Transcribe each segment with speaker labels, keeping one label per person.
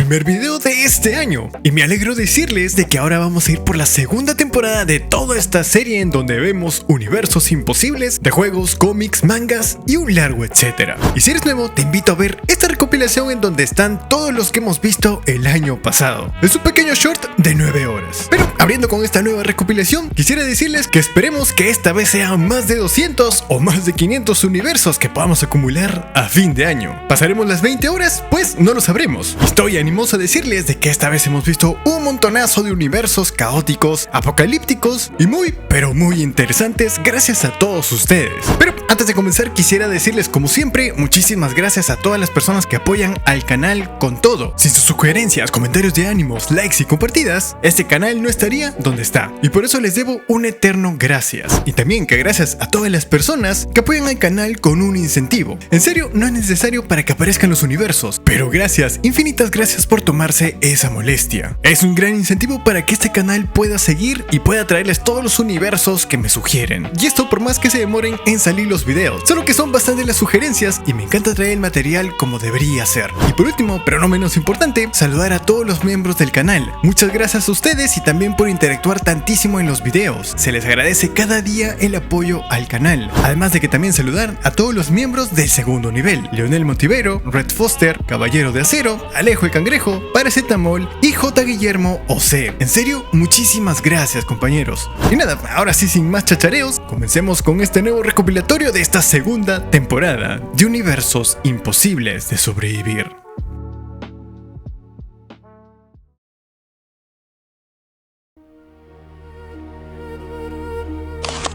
Speaker 1: primer video de este año y me alegro decirles de que ahora vamos a ir por la segunda temporada de toda esta serie en donde vemos universos imposibles de juegos, cómics, mangas y un largo etcétera. Y si eres nuevo te invito a ver esta recopilación en donde están todos los que hemos visto el año pasado. Es un pequeño short de 9 horas. Pero abriendo con esta nueva recopilación quisiera decirles que esperemos que esta vez sean más de 200 o más de 500 universos que podamos acumular a fin de año. ¿Pasaremos las 20 horas? Pues no lo sabremos. Estoy animoso a decirles de que esta vez hemos visto un montonazo de universos caóticos, apocalípticos y pero muy interesantes gracias a todos ustedes. Pero antes de comenzar quisiera decirles como siempre muchísimas gracias a todas las personas que apoyan al canal con todo. Sin sus sugerencias, comentarios de ánimos, likes y compartidas, este canal no estaría donde está. Y por eso les debo un eterno gracias. Y también que gracias a todas las personas que apoyan al canal con un incentivo. En serio, no es necesario para que aparezcan los universos, pero gracias, infinitas gracias por tomarse esa molestia. Es un gran incentivo para que este canal pueda seguir y pueda traerles todos los universos que me sugieren. Y esto por más que se demoren en salir los videos, solo que son bastante las sugerencias y me encanta traer el material como debería ser. Y por último, pero no menos importante, saludar a todos los miembros del canal. Muchas gracias a ustedes y también por interactuar tantísimo en los videos. Se les agradece cada día el apoyo al canal. Además de que también saludar a todos los miembros del segundo nivel: Leonel Montivero, Red Foster, Caballero de Acero, Alejo el Cangrejo, Paracetamol y J. Guillermo OC. En serio, muchísimas gracias compañeros. Y nada, ahora sí sin más chachareos, comencemos con este nuevo recopilatorio de esta segunda temporada de universos imposibles de sobrevivir.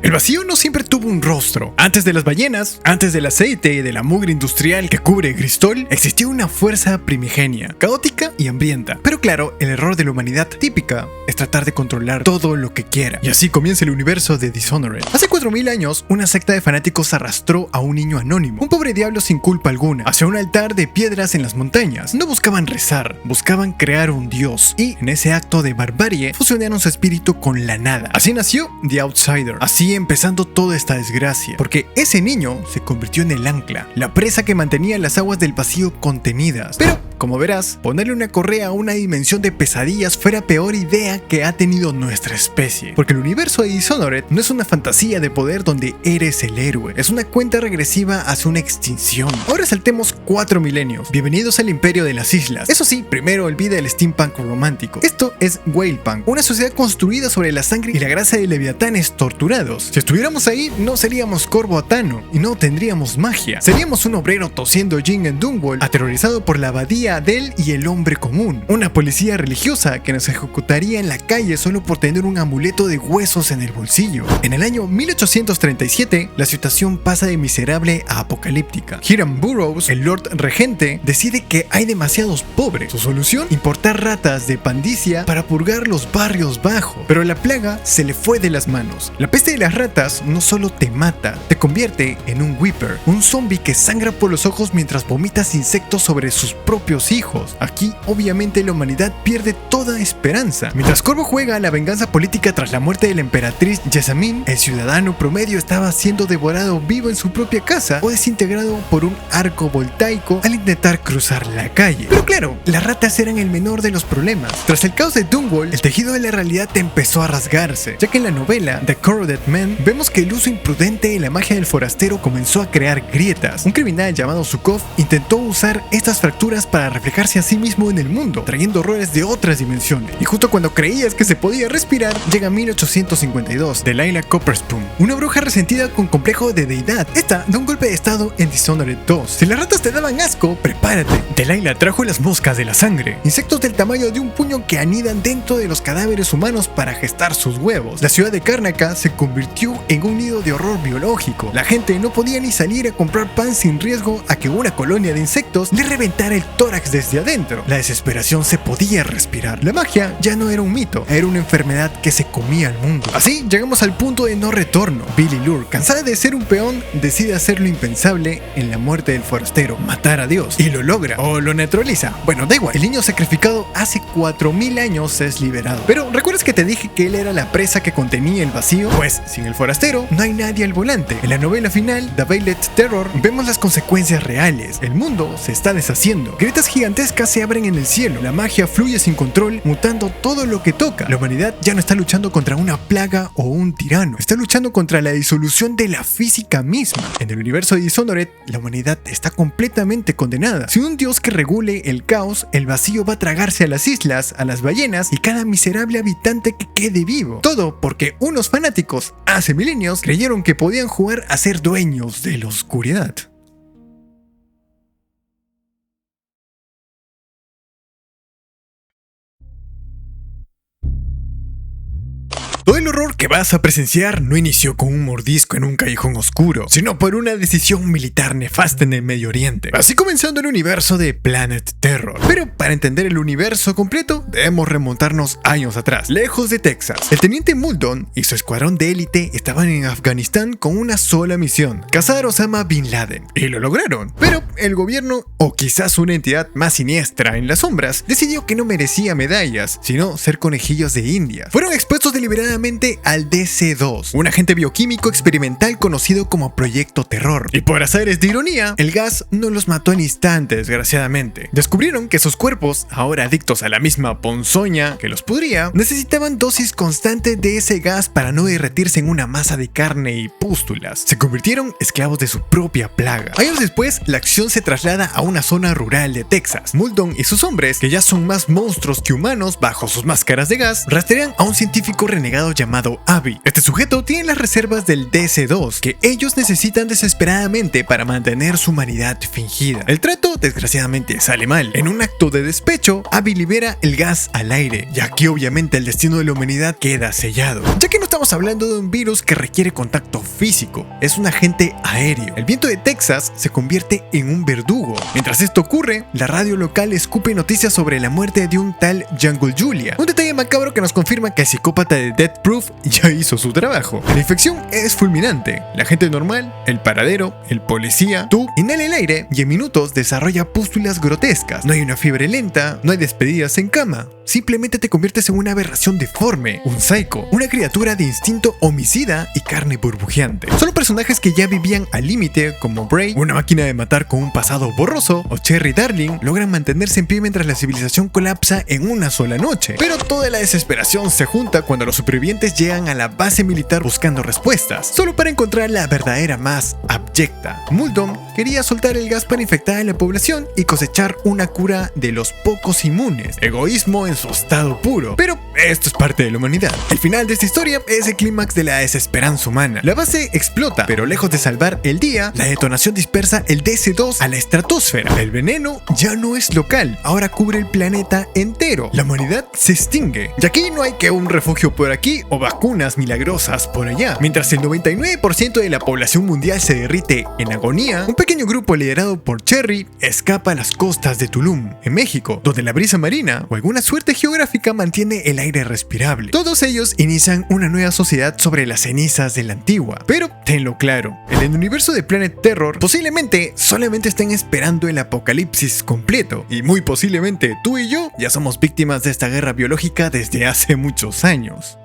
Speaker 1: El vacío no siempre tuvo un rostro. Antes de las ballenas, antes del aceite y de la mugre industrial que cubre Gristol, existía una fuerza primigenia, caótica y hambrienta. Pero claro, el error de la humanidad típica es tratar de controlar todo lo que quiera. Y así comienza el universo de Dishonored. Hace 4000 años, una secta de fanáticos arrastró a un niño anónimo, un pobre diablo sin culpa alguna, hacia un altar de piedras en las montañas. No buscaban rezar, buscaban crear un dios. Y en ese acto de barbarie, fusionaron su espíritu con la nada. Así nació The Outsider. Así empezando toda esta desgracia, porque ese niño se convirtió en el ancla, la presa que mantenía las aguas del vacío contenidas. Pero como verás, ponerle una correa a una dimensión de pesadillas fue la peor idea que ha tenido nuestra especie, porque el universo de Dishonored no es una fantasía de poder donde eres el héroe, es una cuenta regresiva hacia una extinción. Ahora saltemos 4 milenios, bienvenidos al imperio de las islas. Eso sí, primero olvida el steampunk romántico. Esto es Whalepunk, una sociedad construida sobre la sangre y la grasa de leviatanes torturados. Si estuviéramos ahí, no seríamos Corvo Atano y no tendríamos magia. Seríamos un obrero tosiendo gin en Dunwall, aterrorizado por la abadía del y el hombre común. Una policía religiosa que nos ejecutaría en la calle solo por tener un amuleto de huesos en el bolsillo. En el año 1837, la situación pasa de miserable a apocalíptica. Hiram Burroughs, el Lord Regente, decide que hay demasiados pobres. Su solución: importar ratas de Pandicia para purgar los barrios bajos. Pero la plaga se le fue de las manos. La peste de las ratas no solo te mata, te convierte en un Weeper, un zombie que sangra por los ojos mientras vomitas insectos sobre sus propios hijos. Aquí obviamente la humanidad pierde toda esperanza. Mientras Corvo juega a la venganza política tras la muerte de la emperatriz Jessamine, el ciudadano promedio estaba siendo devorado vivo en su propia casa o desintegrado por un arco voltaico al intentar cruzar la calle. Pero claro, las ratas eran el menor de los problemas. Tras el caos de Dunwall, el tejido de la realidad empezó a rasgarse, ya que en la novela The Corroded Man vemos que el uso imprudente de la magia del forastero comenzó a crear grietas. Un criminal llamado Zukov intentó usar estas fracturas para reflejarse a sí mismo en el mundo, trayendo horrores de otras dimensiones. Y justo cuando creías que se podía respirar, llega 1852, Delilah Copperspoon, una bruja resentida con complejo de deidad. Esta da un golpe de estado en Dishonored 2. Si las ratas te daban asco, prepárate. Delilah trajo las moscas de la sangre, insectos del tamaño de un puño que anidan dentro de los cadáveres humanos para gestar sus huevos. La ciudad de Karnaca se convirtió en un nido de horror biológico. La gente no podía ni salir a comprar pan sin riesgo a que una colonia de insectos le reventara el tórax desde adentro. La desesperación se podía respirar. La magia ya no era un mito, era una enfermedad que se comía al mundo. Así llegamos al punto de no retorno. Billy Lure, cansada de ser un peón, decide hacer lo impensable en la muerte del forastero: matar a Dios. Y lo logra, o lo neutraliza. Bueno, da igual. El niño sacrificado hace 4000 años es liberado. Pero ¿recuerdas que te dije que él era la presa que contenía el vacío? Pues sin el forastero no hay nadie al volante. En la novela final, The Violet Terror, vemos las consecuencias reales. El mundo se está deshaciendo. Greta puertas gigantescas se abren en el cielo, la magia fluye sin control, mutando todo lo que toca. La humanidad ya no está luchando contra una plaga o un tirano, está luchando contra la disolución de la física misma. En el universo de Dishonored, la humanidad está completamente condenada. Sin un dios que regule el caos, el vacío va a tragarse a las islas, a las ballenas y cada miserable habitante que quede vivo. Todo porque unos fanáticos, hace milenios, creyeron que podían jugar a ser dueños de la oscuridad. Todo el horror que vas a presenciar no inició con un mordisco en un callejón oscuro, sino por una decisión militar nefasta en el Medio Oriente. Así comenzando el universo de Planet Terror. Pero para entender el universo completo, debemos remontarnos años atrás, lejos de Texas. El teniente Muldoon y su escuadrón de élite estaban en Afganistán con una sola misión: cazar a Osama Bin Laden. Y lo lograron. Pero el gobierno, o quizás una entidad más siniestra en las sombras, decidió que no merecía medallas, sino ser conejillos de India. Fueron expuestos deliberadamente al DC-2, un agente bioquímico experimental conocido como Proyecto Terror. Y por azares de ironía, el gas no los mató en instantes, desgraciadamente. Descubrieron que sus cuerpos, ahora adictos a la misma ponzoña que los pudría, necesitaban dosis constantes de ese gas para no derretirse en una masa de carne y pústulas. Se convirtieron esclavos de su propia plaga. Años después, la acción se traslada a una zona rural de Texas. Muldoon y sus hombres, que ya son más monstruos que humanos bajo sus máscaras de gas, rastrean a un científico renegado llamado Abby. Este sujeto tiene las reservas del DC-2 que ellos necesitan desesperadamente para mantener su humanidad fingida. El trato desgraciadamente sale mal. En un acto de despecho, Abby libera el gas al aire, y aquí obviamente el destino de la humanidad queda sellado. Ya que no estamos hablando de un virus que requiere contacto físico, es un agente aéreo. El viento de Texas se convierte en un verdugo. Mientras esto ocurre, la radio local escupe noticias sobre la muerte de un tal Jungle Julia. Un detalle macabro que nos confirma que el psicópata de Death Proof ya hizo su trabajo. La infección es fulminante. La gente normal, el paradero, el policía, tú, inhala el aire y en minutos desarrolla pústulas grotescas. No hay una fiebre lenta, no hay despedidas en cama. Simplemente te conviertes en una aberración deforme, un psycho, una criatura de instinto homicida y carne burbujeante. Solo personajes que ya vivían al límite, como Bray, una máquina de matar con un pasado borroso, o Cherry Darling, logran mantenerse en pie mientras la civilización colapsa en una sola noche. Pero toda la desesperación se junta cuando los supervivientes llegan a la base militar buscando respuestas, solo para encontrar la verdadera más abyecta. Muldoon quería soltar el gas para infectar a la población y cosechar una cura de los pocos inmunes. Egoísmo en su estado puro. Pero esto es parte de la humanidad. El final de esta historia es el clímax de la desesperanza humana. La base explota, pero lejos de salvar el día, la detonación dispersa el DC-2 a la estratosfera. El veneno ya no es local, ahora cubre el planeta entero. La humanidad se extingue. Y aquí no hay que un refugio por aquí o vacunas milagrosas por allá. Mientras el 99% de la población mundial se derrite en agonía, un pequeño grupo liderado por Cherry escapa a las costas de Tulum, en México, donde la brisa marina o alguna suerte geográfica mantiene el aire respirable. Todos ellos inician una nueva sociedad sobre las cenizas de la antigua. Pero tenlo claro, en el universo de Planet Terror posiblemente solamente estén esperando el apocalipsis completo, y muy posiblemente tú y yo ya somos víctimas de esta guerra biológica desde hace muchos años.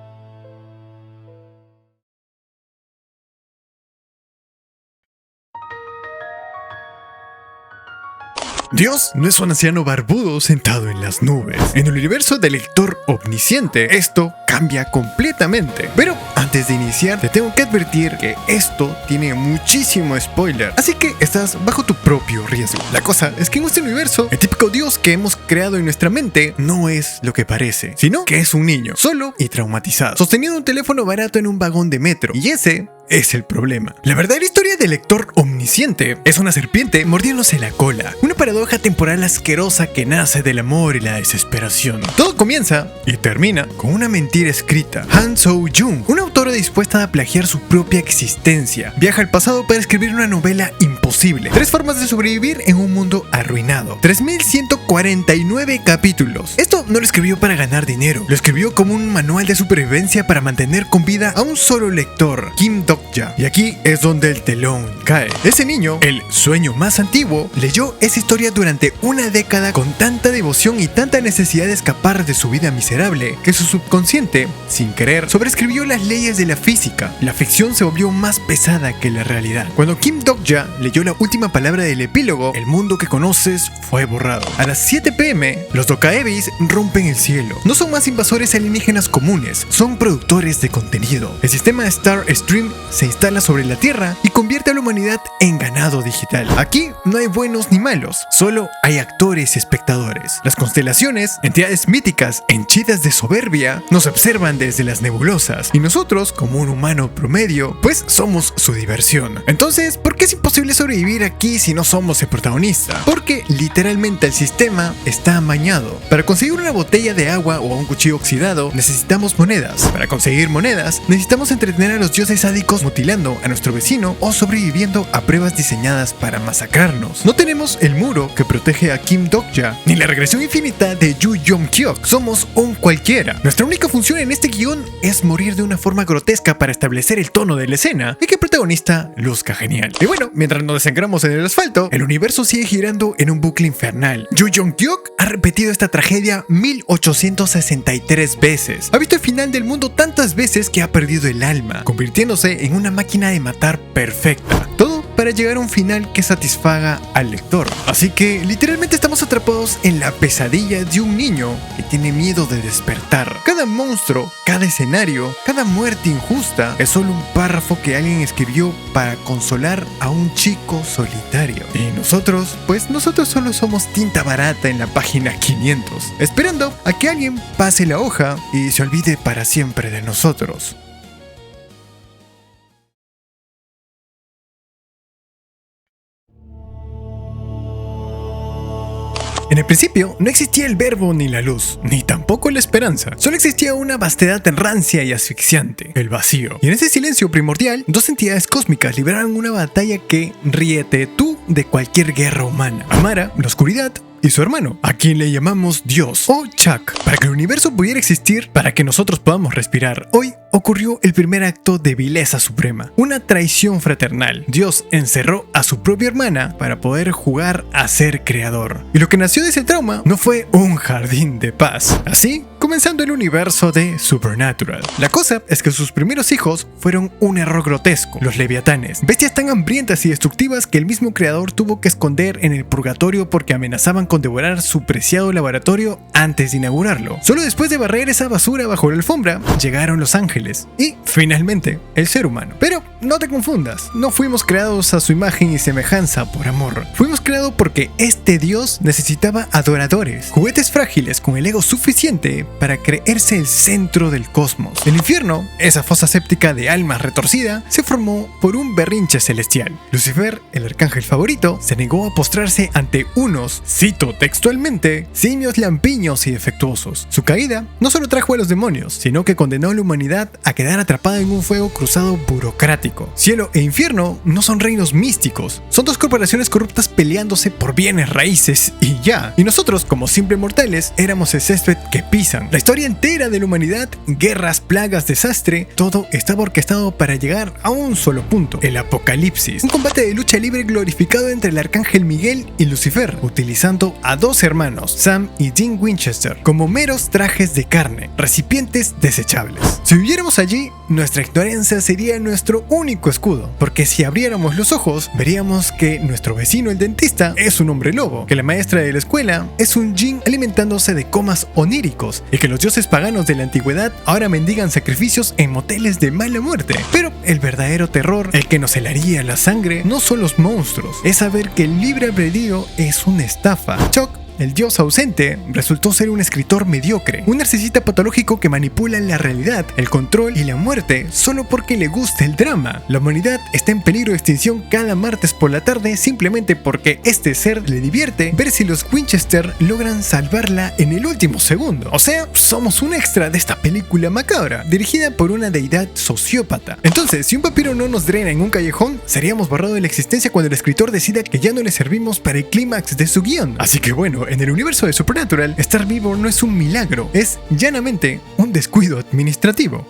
Speaker 1: Dios no es un anciano barbudo sentado en las nubes. En el universo del lector omnisciente, esto cambia completamente. Pero antes de iniciar, te tengo que advertir que esto tiene muchísimo spoiler, así que estás bajo tu propio riesgo. La cosa es que en este universo, el típico Dios que hemos creado en nuestra mente no es lo que parece, sino que es un niño, solo y traumatizado, sosteniendo un teléfono barato en un vagón de metro. Y ese es el problema. La verdadera historia del lector omnisciente es una serpiente mordiéndose la cola, una paradoja temporal asquerosa que nace del amor y la desesperación. Todo comienza y termina con una mentira escrita. Han So-jung, una autora dispuesta a plagiar su propia existencia, viaja al pasado para escribir una novela imposible. 3 formas de sobrevivir en un mundo arruinado. 3149 capítulos. Esto no lo escribió para ganar dinero, lo escribió como un manual de supervivencia para mantener con vida a un solo lector, Kim Do Dog-ja. Y aquí es donde el telón cae. Ese niño, el sueño más antiguo, leyó esa historia durante una década con tanta devoción y tanta necesidad de escapar de su vida miserable que su subconsciente, sin querer, sobreescribió las leyes de la física. La ficción se volvió más pesada que la realidad. Cuando Kim Dog-ja leyó la última palabra del epílogo, el mundo que conoces fue borrado. A las 7 p.m., los Dokaebis rompen el cielo. No son más invasores alienígenas comunes, son productores de contenido. El sistema Star Stream se instala sobre la Tierra y convierte a la humanidad en ganado digital. Aquí no hay buenos ni malos, solo hay actores y espectadores. Las constelaciones, entidades míticas henchidas de soberbia, nos observan desde las nebulosas y nosotros, como un humano promedio, pues somos su diversión. Entonces, ¿por qué es imposible sobrevivir aquí si no somos el protagonista? Porque literalmente el sistema está amañado. Para conseguir una botella de agua o un cuchillo oxidado, necesitamos monedas. Para conseguir monedas, necesitamos entretener a los dioses sádicos mutilando a nuestro vecino o sobreviviendo a pruebas diseñadas para masacrarnos. No tenemos el muro que protege a Kim Dog-ja, ni la regresión infinita de Yu Yong-kyok. Somos un cualquiera. Nuestra única función en este guión es morir de una forma grotesca para establecer el tono de la escena y que el protagonista luzca genial. Y bueno, mientras nos desangramos en el asfalto, el universo sigue girando en un bucle infernal. Yu Yong-kyok ha repetido esta tragedia 1863 veces. Ha visto el final del mundo tantas veces que ha perdido el alma, convirtiéndose en una máquina de matar perfecta. Todo para llegar a un final que satisfaga al lector. Así que literalmente estamos atrapados en la pesadilla de un niño que tiene miedo de despertar. Cada monstruo, cada escenario, cada muerte injusta es solo un párrafo que alguien escribió para consolar a un chico solitario. Y nosotros, pues nosotros solo somos tinta barata en la página 500, esperando a que alguien pase la hoja y se olvide para siempre de nosotros. En el principio no existía el verbo ni la luz, ni tampoco la esperanza. Solo existía una vastedad rancia y asfixiante, el vacío. Y en ese silencio primordial, dos entidades cósmicas libraron una batalla que ríete tú de cualquier guerra humana. Amara, la oscuridad, y su hermano, a quien le llamamos Dios o Chak. Para que el universo pudiera existir, para que nosotros podamos respirar, hoy ocurrió el primer acto de vileza suprema, una traición fraternal. Dios encerró a su propia hermana para poder jugar a ser creador. Y lo que nació de ese trauma no fue un jardín de paz. Así, comenzando el universo de Supernatural. La cosa es que sus primeros hijos fueron un error grotesco, los leviatanes, bestias tan hambrientas y destructivas que el mismo creador tuvo que esconder en el purgatorio porque amenazaban con devorar su preciado laboratorio antes de inaugurarlo. Solo después de barrer esa basura bajo la alfombra, llegaron los ángeles y, finalmente, el ser humano. Pero no te confundas, no fuimos creados a su imagen y semejanza por amor. Fuimos creados porque este Dios necesitaba adoradores, juguetes frágiles con el ego suficiente para creerse el centro del cosmos. El infierno, esa fosa séptica de almas retorcida, se formó por un berrinche celestial. Lucifer, el arcángel favorito, se negó a postrarse ante unos, cito textualmente, simios lampiños y defectuosos. Su caída no solo trajo a los demonios, sino que condenó a la humanidad a quedar atrapada en un fuego cruzado burocrático. Cielo e infierno no son reinos místicos, son dos corporaciones corruptas peleándose por bienes raíces y ya. Y nosotros, como simples mortales, éramos el césped que pisan. La historia entera de la humanidad, guerras, plagas, desastre, todo estaba orquestado para llegar a un solo punto, el apocalipsis. Un combate de lucha libre glorificado entre el arcángel Miguel y Lucifer, utilizando a dos hermanos, Sam y Dean Winchester, como meros trajes de carne, recipientes desechables. Si viviéramos allí, nuestra ignorancia sería nuestro único escudo, porque si abriéramos los ojos, veríamos que nuestro vecino el dentista es un hombre lobo, que la maestra de la escuela es un djinn alimentándose de comas oníricos, y que los dioses paganos de la antigüedad ahora mendigan sacrificios en moteles de mala muerte. Pero el verdadero terror, el que nos helaría la sangre, no son los monstruos, es saber que el libre albedrío es una estafa. Chuck, el dios ausente, resultó ser un escritor mediocre, un narcisista patológico que manipula la realidad, el control y la muerte solo porque le gusta el drama. La humanidad está en peligro de extinción cada martes por la tarde simplemente porque este ser le divierte ver si los Winchester logran salvarla en el último segundo. O sea, somos un extra de esta película macabra, dirigida por una deidad sociópata. Entonces, si un vampiro no nos drena en un callejón, seríamos borrados de la existencia cuando el escritor decida que ya no le servimos para el clímax de su guión. Así que bueno, en el universo de Supernatural, estar vivo no es un milagro, es llanamente un descuido administrativo.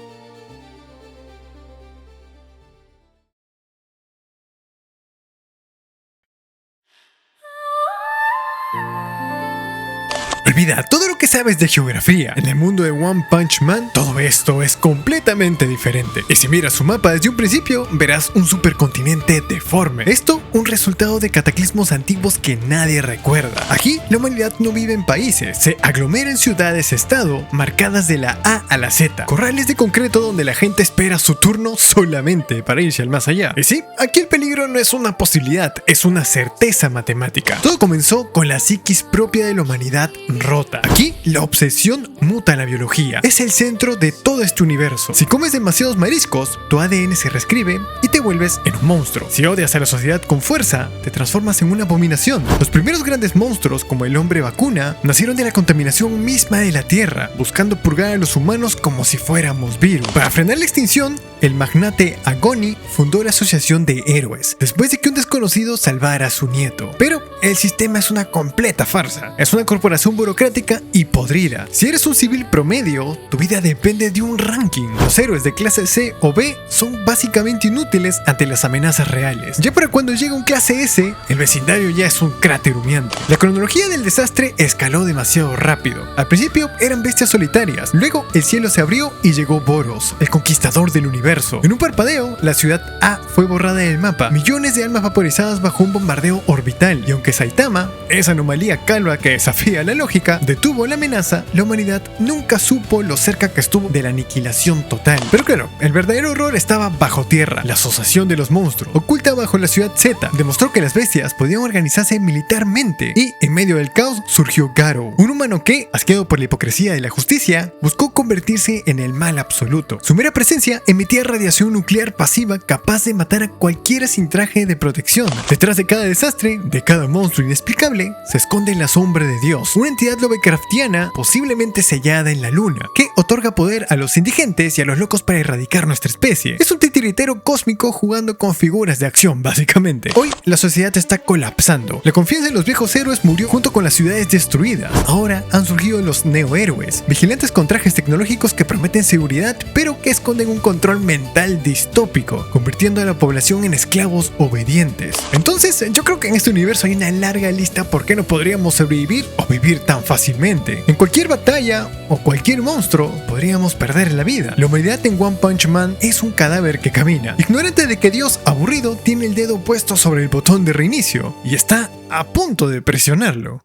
Speaker 1: Olvida todo lo que sabes de geografía. En el mundo de One Punch Man, todo esto es completamente diferente. Y si miras su mapa desde un principio, verás un supercontinente deforme. Esto, un resultado de cataclismos antiguos que nadie recuerda. Aquí, la humanidad no vive en países, se aglomera en ciudades-estado marcadas de la A a la Z. Corrales de concreto donde la gente espera su turno solamente para irse al más allá. Y sí, aquí el peligro no es una posibilidad, es una certeza matemática. Todo comenzó con la psiquis propia de la humanidad rota. Aquí, la obsesión muta a la biología. Es el centro de todo este universo. Si comes demasiados mariscos, tu ADN se reescribe y te vuelves en un monstruo. Si odias a la sociedad con fuerza, te transformas en una abominación. Los primeros grandes monstruos, como el hombre vacuna, nacieron de la contaminación misma de la Tierra, buscando purgar a los humanos como si fuéramos virus. Para frenar la extinción, el magnate Agoni fundó la Asociación de Héroes, después de que un desconocido salvara a su nieto. Pero el sistema es una completa farsa. Es una corporación burocrática y podrida. Si eres un civil promedio, tu vida depende de un ranking. Los héroes de clase C o B son básicamente inútiles ante las amenazas reales. Ya para cuando llega un clase S, el vecindario ya es un cráter humeante. La cronología del desastre escaló demasiado rápido. Al principio eran bestias solitarias, luego el cielo se abrió y llegó Boros, el conquistador del universo. En un parpadeo, la ciudad A fue borrada del mapa, millones de almas vaporizadas bajo un bombardeo orbital, y aunque Saitama, esa anomalía calva que desafía la lógica, detuvo la amenaza, la humanidad nunca supo lo cerca que estuvo de la aniquilación total. Pero claro, el verdadero horror estaba bajo tierra. La asociación de los monstruos, oculta bajo la ciudad Z, demostró que las bestias podían organizarse militarmente, y en medio del caos surgió Garou, un humano que, asqueado por la hipocresía y la justicia, buscó convertirse en el mal absoluto. Su mera presencia emitía radiación nuclear pasiva capaz de matar a cualquiera sin traje de protección. Detrás de cada desastre, de cada monstruo inexplicable, se esconde la sombra de Dios, una entidad lovecraftiana posiblemente sellada en la luna, que otorga poder a los indigentes y a los locos para erradicar nuestra especie. Es un titiritero cósmico jugando con figuras de acción, básicamente. Hoy, la sociedad está colapsando. La confianza en los viejos héroes murió junto con las ciudades destruidas. Ahora han surgido los neohéroes, vigilantes con trajes tecnológicos que prometen seguridad, pero que esconden un control mental distópico, convirtiendo a la población en esclavos obedientes. Entonces, yo creo que en este universo hay una larga lista por qué no podríamos sobrevivir o vivir tan fácilmente. En cualquier batalla o cualquier monstruo podríamos perder la vida. La humanidad en One Punch Man es un cadáver que camina, ignorante de que Dios, aburrido, tiene el dedo puesto sobre el botón de reinicio y está a punto de presionarlo.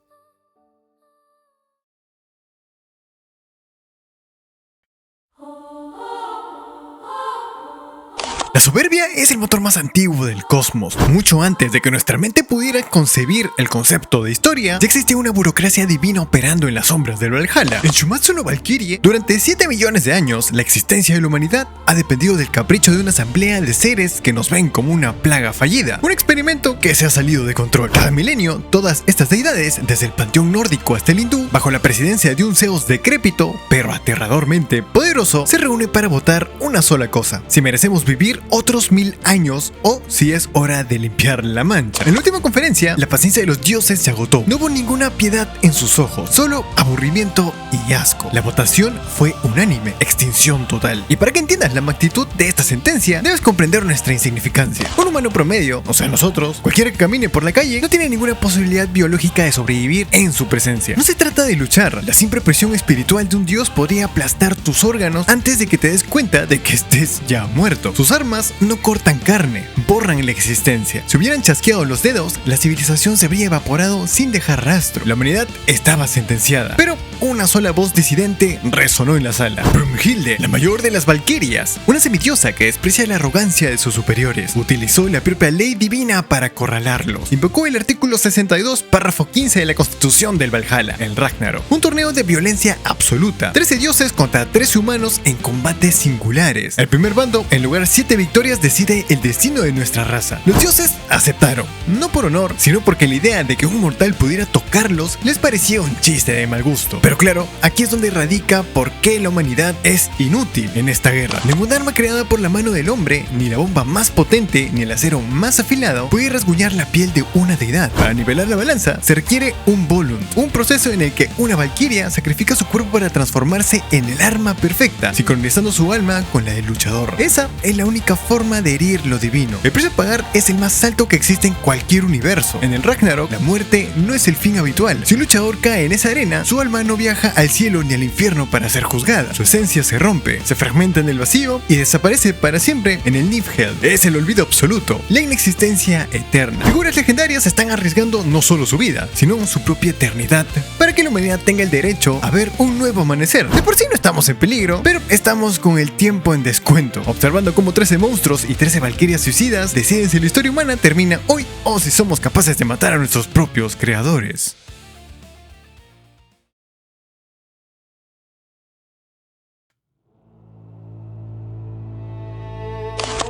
Speaker 1: La soberbia es el motor más antiguo del cosmos. Mucho antes de que nuestra mente pudiera concebir el concepto de historia, ya existía una burocracia divina operando en las sombras del Valhalla. En Shumatsu no Valkyrie, durante 7 millones de años, la existencia de la humanidad ha dependido del capricho de una asamblea de seres que nos ven como una plaga fallida. Un experimento que se ha salido de control. Cada milenio, todas estas deidades, desde el panteón nórdico hasta el hindú, bajo la presidencia de un Zeus decrépito, pero aterradormente poderoso, se reúne para votar una sola cosa: si merecemos vivir otros 1000 años o si es hora de limpiar la mancha. En la última conferencia, la paciencia de los dioses se agotó. No hubo ninguna piedad en sus ojos, solo aburrimiento y asco. La votación fue unánime, extinción total. Y para que entiendas la magnitud de esta sentencia, debes comprender nuestra insignificancia. Un humano promedio, o sea nosotros, cualquiera que camine por la calle, no tiene ninguna posibilidad biológica de sobrevivir en su presencia. No se trata de luchar. La simple presión espiritual de un dios podría aplastar tus órganos antes de que te des cuenta de que estés ya muerto. Sus armas no cortan carne, borran la existencia. Si hubieran chasqueado los dedos, la civilización se habría evaporado sin dejar rastro. La humanidad estaba sentenciada. Pero una sola voz disidente resonó en la sala. Brunhilde, la mayor de las valquirias, una semidiosa que desprecia la arrogancia de sus superiores, utilizó la propia ley divina para acorralarlos. Invocó el artículo 62, párrafo 15 de la Constitución del Valhalla, el Ragnarok. Un torneo de violencia absoluta. 13 dioses contra 13 humanos en combates singulares. El primer bando, en lugar de 7 victorias, decide el destino de nuestra raza. Los dioses aceptaron, no por honor, sino porque la idea de que un mortal pudiera tocarlos les parecía un chiste de mal gusto. Pero claro, aquí es donde radica por qué la humanidad es inútil en esta guerra. Ningún arma creada por la mano del hombre, ni la bomba más potente, ni el acero más afilado puede rasguñar la piel de una deidad. Para nivelar la balanza se requiere un Volunt, un proceso en el que una valquiria sacrifica su cuerpo para transformarse en el arma perfecta, sincronizando su alma con la del luchador. Esa es la única forma de herir lo divino. El precio a pagar es el más alto que existe en cualquier universo. En el Ragnarok, la muerte no es el fin habitual. Si un luchador cae en esa arena, su alma no viaja al cielo ni al infierno para ser juzgada. Su esencia se rompe, se fragmenta en el vacío y desaparece para siempre en el Niflheim. Es el olvido absoluto, la inexistencia eterna. Figuras legendarias están arriesgando no solo su vida, sino su propia eternidad, para que la humanidad tenga el derecho a ver un nuevo amanecer. De por sí no estamos en peligro, pero estamos con el tiempo en descuento, observando cómo 13 monstruos y 13 valquirias suicidas deciden si la historia humana termina hoy o si somos capaces de matar a nuestros propios creadores.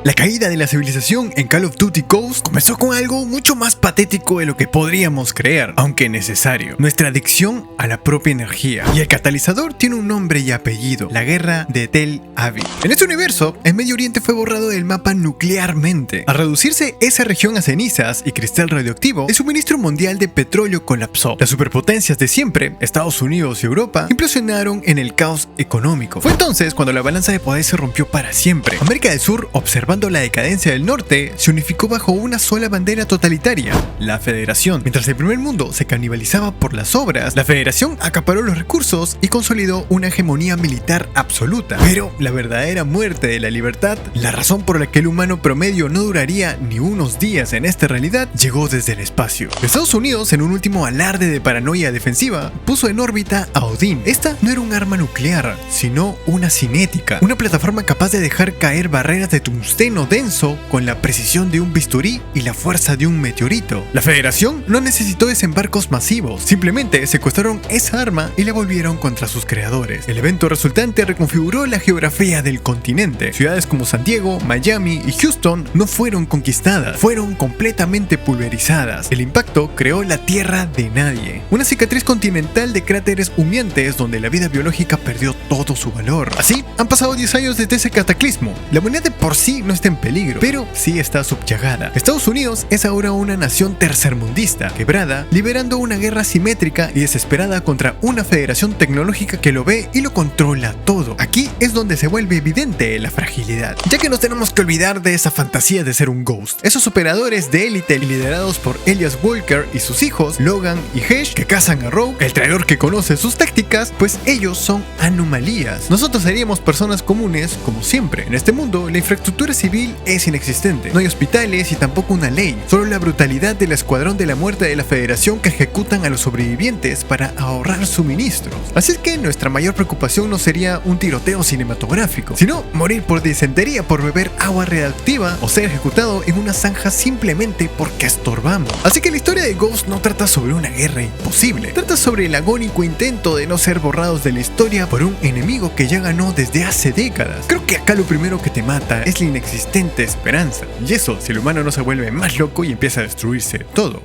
Speaker 1: La caída de la civilización en Call of Duty Ghosts comenzó con algo mucho más patético de lo que podríamos creer, aunque necesario: nuestra adicción a la propia energía. Y el catalizador tiene un nombre y apellido: la guerra de Tel Aviv. En este universo, el Medio Oriente fue borrado del mapa nuclearmente. Al reducirse esa región a cenizas y cristal radioactivo, el suministro mundial de petróleo colapsó. Las superpotencias de siempre, Estados Unidos y Europa, implosionaron en el caos económico. Fue entonces cuando la balanza de poder se rompió para siempre. América del Sur, observando la decadencia del norte, se unificó bajo una sola bandera totalitaria: la Federación. Mientras el primer mundo se canibalizaba por las obras, la Federación acaparó los recursos y consolidó una hegemonía militar absoluta. Pero la verdadera muerte de la libertad, la razón por la que el humano promedio no duraría ni unos días en esta realidad, llegó desde el espacio. Estados Unidos, en un último alarde de paranoia defensiva, puso en órbita a Odín. Esta no era un arma nuclear, sino una cinética, una plataforma capaz de dejar caer barreras de tungsteno denso con la precisión de un bisturí y la fuerza de un meteorito. La Federación no necesitó desembarcos masivos, simplemente secuestraron esa arma y la volvieron contra sus creadores. El evento resultante reconfiguró la geografía del continente. Ciudades como San Diego, Miami y Houston no fueron conquistadas, fueron completamente pulverizadas. El impacto creó la tierra de nadie, una cicatriz continental de cráteres humeantes donde la vida biológica perdió todo su valor. Así, han pasado 10 años desde ese cataclismo. La humanidad de por sí no está en peligro, pero sí está subyugada. Estados Unidos es ahora una nación tercermundista, quebrada, liberando una guerra simétrica y desesperada contra una federación tecnológica que lo ve y lo controla todo. Aquí es donde se vuelve evidente la fragilidad, ya que nos tenemos que olvidar de esa fantasía de ser un Ghost. Esos operadores de élite liderados por Elias Walker y sus hijos, Logan y Hesh, que cazan a Rogue, el traidor que conoce sus tácticas, pues ellos son anomalías. Nosotros seríamos personas comunes como siempre. En este mundo, la infraestructura civil es inexistente. No hay hospitales y tampoco una ley. Solo la brutalidad del escuadrón de la muerte de la Federación que ejecutan a los sobrevivientes para ahorrar suministros. Así es que nuestra mayor preocupación no sería un tiroteo cinematográfico, sino morir por disentería por beber agua radioactiva o ser ejecutado en una zanja simplemente porque estorbamos. Así que la historia de Ghost no trata sobre una guerra imposible. Trata sobre el agónico intento de no ser borrados de la historia por un enemigo que ya ganó desde hace décadas. Creo que acá lo primero que te mata es la inexistente esperanza. Y eso si el humano no se vuelve más loco y empieza a destruirse todo.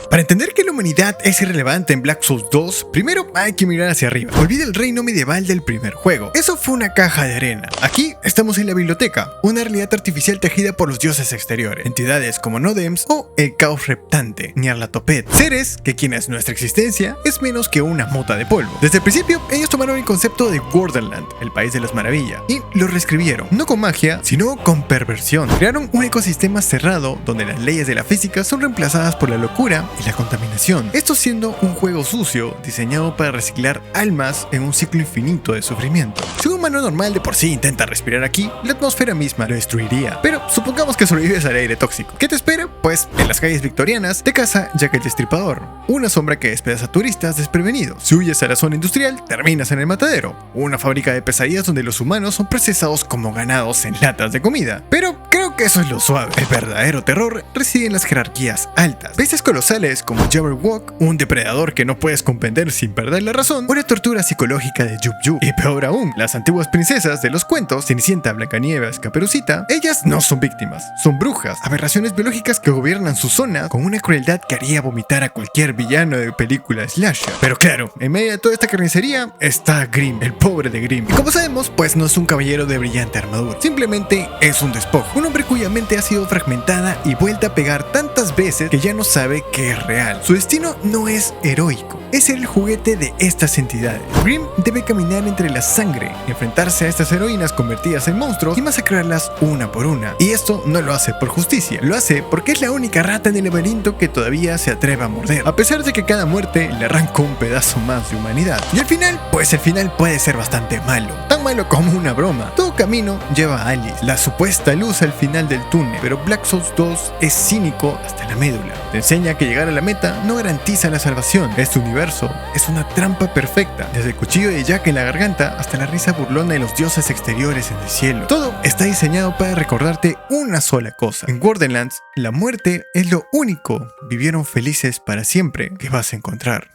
Speaker 1: Para entender que la humanidad es irrelevante en Black Souls 2, primero hay que mirar hacia arriba. Olvida el reino medieval del primer juego. Eso fue una caja de arena. Aquí estamos en la biblioteca, una realidad artificial tejida por los dioses exteriores, entidades como Nodems o el caos reptante, Nyarlathotep, seres que quienes nuestra existencia es menos que una mota de polvo. Desde el principio, ellos tomaron el concepto de Borderland, el país de las maravillas, y lo reescribieron, no con magia, sino con perversión. Crearon un ecosistema cerrado donde las leyes de la física son reemplazadas por la locura y la contaminación. Esto siendo un juego sucio diseñado para reciclar almas en un ciclo infinito de sufrimiento. Si un humano normal de por sí intenta respirar aquí, la atmósfera misma lo destruiría. Pero supongamos que sobrevives al aire tóxico. ¿Qué te espera? Pues en las calles victorianas te caza Jack el Destripador, una sombra que despedaza a turistas desprevenidos. Si huyes a la zona industrial, terminas en el matadero, una fábrica de pesadillas donde los humanos son procesados como ganados en latas de comida. Pero creo aunque eso es lo suave. El verdadero terror reside en las jerarquías altas. Bestias colosales como Jabberwock, un depredador que no puedes comprender sin perder la razón, o la tortura psicológica de Yub Yub. Y peor aún, las antiguas princesas de los cuentos, Cenicienta, Blancanieves, Caperucita, ellas no son víctimas, son brujas, aberraciones biológicas que gobiernan su zona con una crueldad que haría vomitar a cualquier villano de película slasher. Pero claro, en medio de toda esta carnicería está Grimm, el pobre de Grimm. Y como sabemos, pues no es un caballero de brillante armadura, simplemente es un despojo, un hombre cuya mente ha sido fragmentada y vuelta a pegar tantas veces que ya no sabe qué es real. Su destino no es heroico, es ser el juguete de estas entidades. Grimm debe caminar entre la sangre, enfrentarse a estas heroínas convertidas en monstruos y masacrarlas una por una. Y esto no lo hace por justicia, lo hace porque es la única rata en el laberinto que todavía se atreve a morder, a pesar de que cada muerte le arranca un pedazo más de humanidad. Y el final, pues el final puede ser bastante malo, tan malo como una broma. Todo camino lleva a Alice, la supuesta luz al final del túnel, pero Black Souls 2 es cínico hasta la médula. Te enseña que llegar a la meta no garantiza la salvación. Este universo es una trampa perfecta, desde el cuchillo de Jack en la garganta hasta la risa burlona de los dioses exteriores en el cielo. Todo está diseñado para recordarte una sola cosa: en Borderlands, la muerte es lo único, vivieron felices para siempre, que vas a encontrar.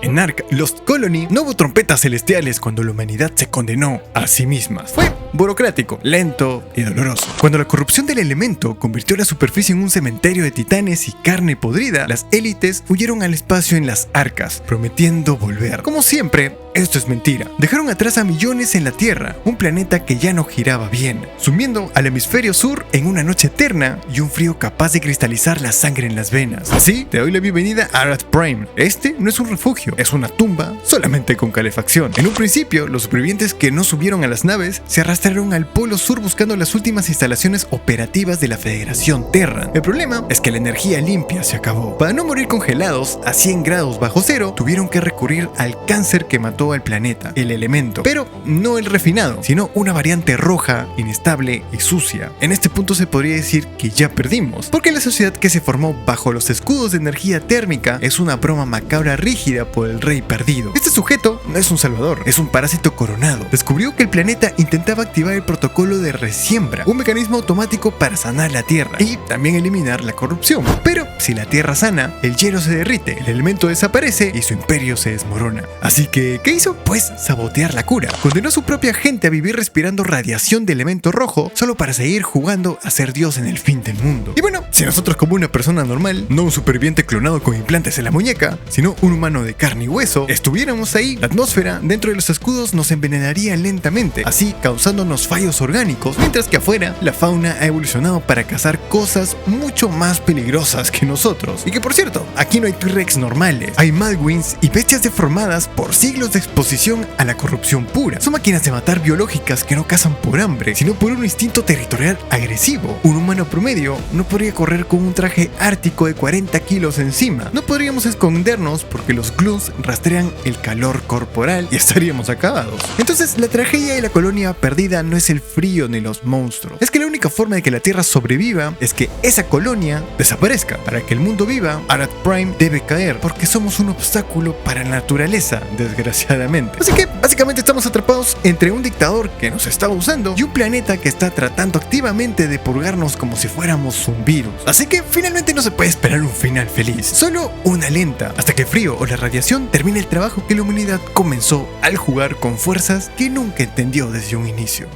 Speaker 1: En Ark Lost Colony no hubo trompetas celestiales cuando la humanidad se condenó a sí misma. Fue burocrático, lento y doloroso. Cuando la corrupción del elemento convirtió la superficie en un cementerio de titanes y carne podrida, las élites huyeron al espacio en las arcas, prometiendo volver. Como siempre, esto es mentira. Dejaron atrás a millones en la Tierra, un planeta que ya no giraba bien, sumiendo al hemisferio sur en una noche eterna y un frío capaz de cristalizar la sangre en las venas. Así, te doy la bienvenida a Arad Prime. Este no es un refugio, es una tumba solamente con calefacción. En un principio, los supervivientes que no subieron a las naves se arrastraron al polo sur buscando las últimas instalaciones operativas de la Federación Terran. El problema es que la energía limpia se acabó. Para no morir congelados a 100 grados bajo cero, tuvieron que recurrir al cáncer que mató al planeta, el elemento, pero no el refinado, sino una variante roja, inestable y sucia. En este punto se podría decir que ya perdimos, porque la sociedad que se formó bajo los escudos de energía térmica es una broma macabra rígida por el rey perdido. Este sujeto no es un salvador, es un parásito coronado. Descubrió que el planeta intentaba activar el protocolo de resiembra, un mecanismo automático para sanar la Tierra y también eliminar la corrupción. Pero si la Tierra sana, el hielo se derrite, el elemento desaparece y su imperio se desmorona. Así que, ¿qué hizo? Pues sabotear la cura. Condenó a su propia gente a vivir respirando radiación de elemento rojo solo para seguir jugando a ser Dios en el fin del mundo. Y bueno, si nosotros como una persona normal, no un superviviente clonado con implantes en la muñeca, sino un humano de carne y hueso, estuviéramos ahí, la atmósfera dentro de los escudos nos envenenaría lentamente, así causándonos fallos orgánicos, mientras que afuera la fauna ha evolucionado para cazar cosas mucho más peligrosas que nosotros. Y que por cierto, aquí no hay T-Rex normales, hay Madwings y bestias deformadas por siglos de exposición a la corrupción pura. Son máquinas de matar biológicas que no cazan por hambre, sino por un instinto territorial agresivo. Un humano promedio no podría correr con un traje ártico de 40 kilos encima. No podríamos escondernos porque los glues rastrean el calor corporal y estaríamos acabados. Entonces, la tragedia de la colonia perdida no es el frío ni los monstruos. Es que la única forma de que la Tierra sobreviva es que esa colonia desaparezca. Para que el mundo viva, Arad Prime debe caer, porque somos un obstáculo para la naturaleza, desgraciadamente. Así que, básicamente estamos atrapados entre un dictador que nos está usando y un planeta que está tratando activamente de purgarnos como si fuéramos un virus. Así que, finalmente no se puede esperar un final feliz, solo una lenta, hasta que el frío o la radiación termine el trabajo que la humanidad comenzó al jugar con fuerzas que nunca entendió desde un inicio.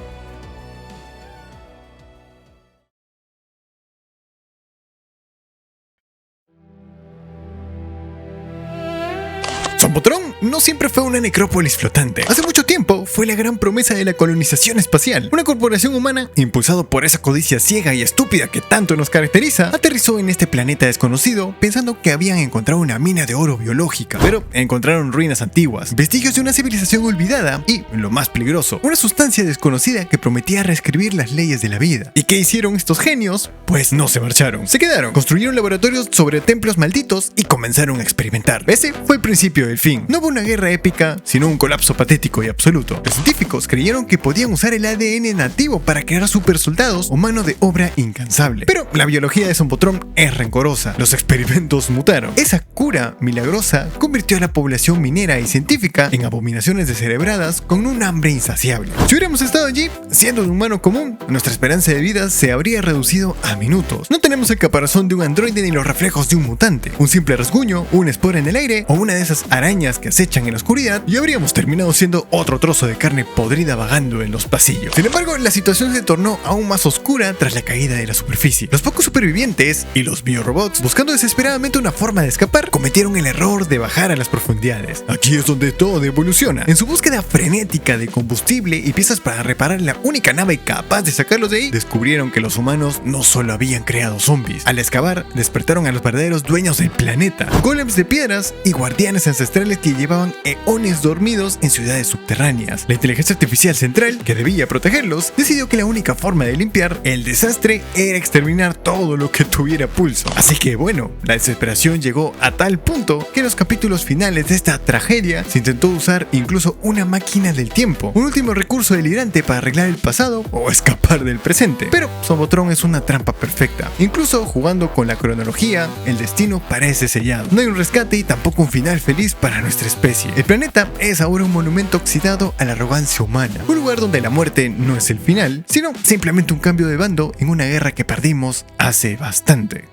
Speaker 1: Zombotrón no siempre fue una necrópolis flotante. Hace mucho tiempo fue la gran promesa de la colonización espacial. Una corporación humana, impulsado por esa codicia ciega y estúpida que tanto nos caracteriza, aterrizó en este planeta desconocido pensando que habían encontrado una mina de oro biológica, pero encontraron ruinas antiguas, vestigios de una civilización olvidada y, lo más peligroso, una sustancia desconocida que prometía reescribir las leyes de la vida. ¿Y qué hicieron estos genios? Pues no se marcharon, se quedaron, construyeron laboratorios sobre templos malditos y comenzaron a experimentar. Ese fue el principio del fin, no hubo una guerra épica, sino un colapso patético y absoluto. Los científicos creyeron que podían usar el ADN nativo para crear supersoldados o mano de obra incansable. Pero la biología de Zombotrón es rencorosa. Los experimentos mutaron. Esa cura milagrosa convirtió a la población minera y científica en abominaciones descerebradas con un hambre insaciable. Si hubiéramos estado allí, siendo un humano común, nuestra esperanza de vida se habría reducido a minutos. No tenemos el caparazón de un androide ni los reflejos de un mutante. Un simple rasguño, una espora en el aire o una de esas arañas que acechan en la oscuridad y habríamos terminado siendo otro trozo de carne podrida vagando en los pasillos. Sin embargo, la situación se tornó aún más oscura tras la caída de la superficie. Los pocos supervivientes y los biorobots, buscando desesperadamente una forma de escapar, cometieron el error de bajar a las profundidades. Aquí es donde todo evoluciona. En su búsqueda frenética de combustible y piezas para reparar la única nave capaz de sacarlos de ahí, descubrieron que los humanos no solo habían creado zombies. Al excavar, despertaron a los verdaderos dueños del planeta, golems de piedras y guardianes ancestrales que llevaban eones dormidos en ciudades subterráneas. La inteligencia artificial central, que debía protegerlos, decidió que la única forma de limpiar el desastre era exterminar todo lo que tuviera pulso. Así que bueno, la desesperación llegó a tal punto que en los capítulos finales de esta tragedia se intentó usar incluso una máquina del tiempo, un último recurso delirante para arreglar el pasado o escapar del presente. Pero Zombotrón es una trampa perfecta. Incluso jugando con la cronología, el destino parece sellado. No hay un rescate y tampoco un final feliz para nuestra especie. El planeta es ahora un monumento oxidado a la arrogancia humana, un lugar donde la muerte no es el final, sino simplemente un cambio de bando en una guerra que perdimos hace bastante.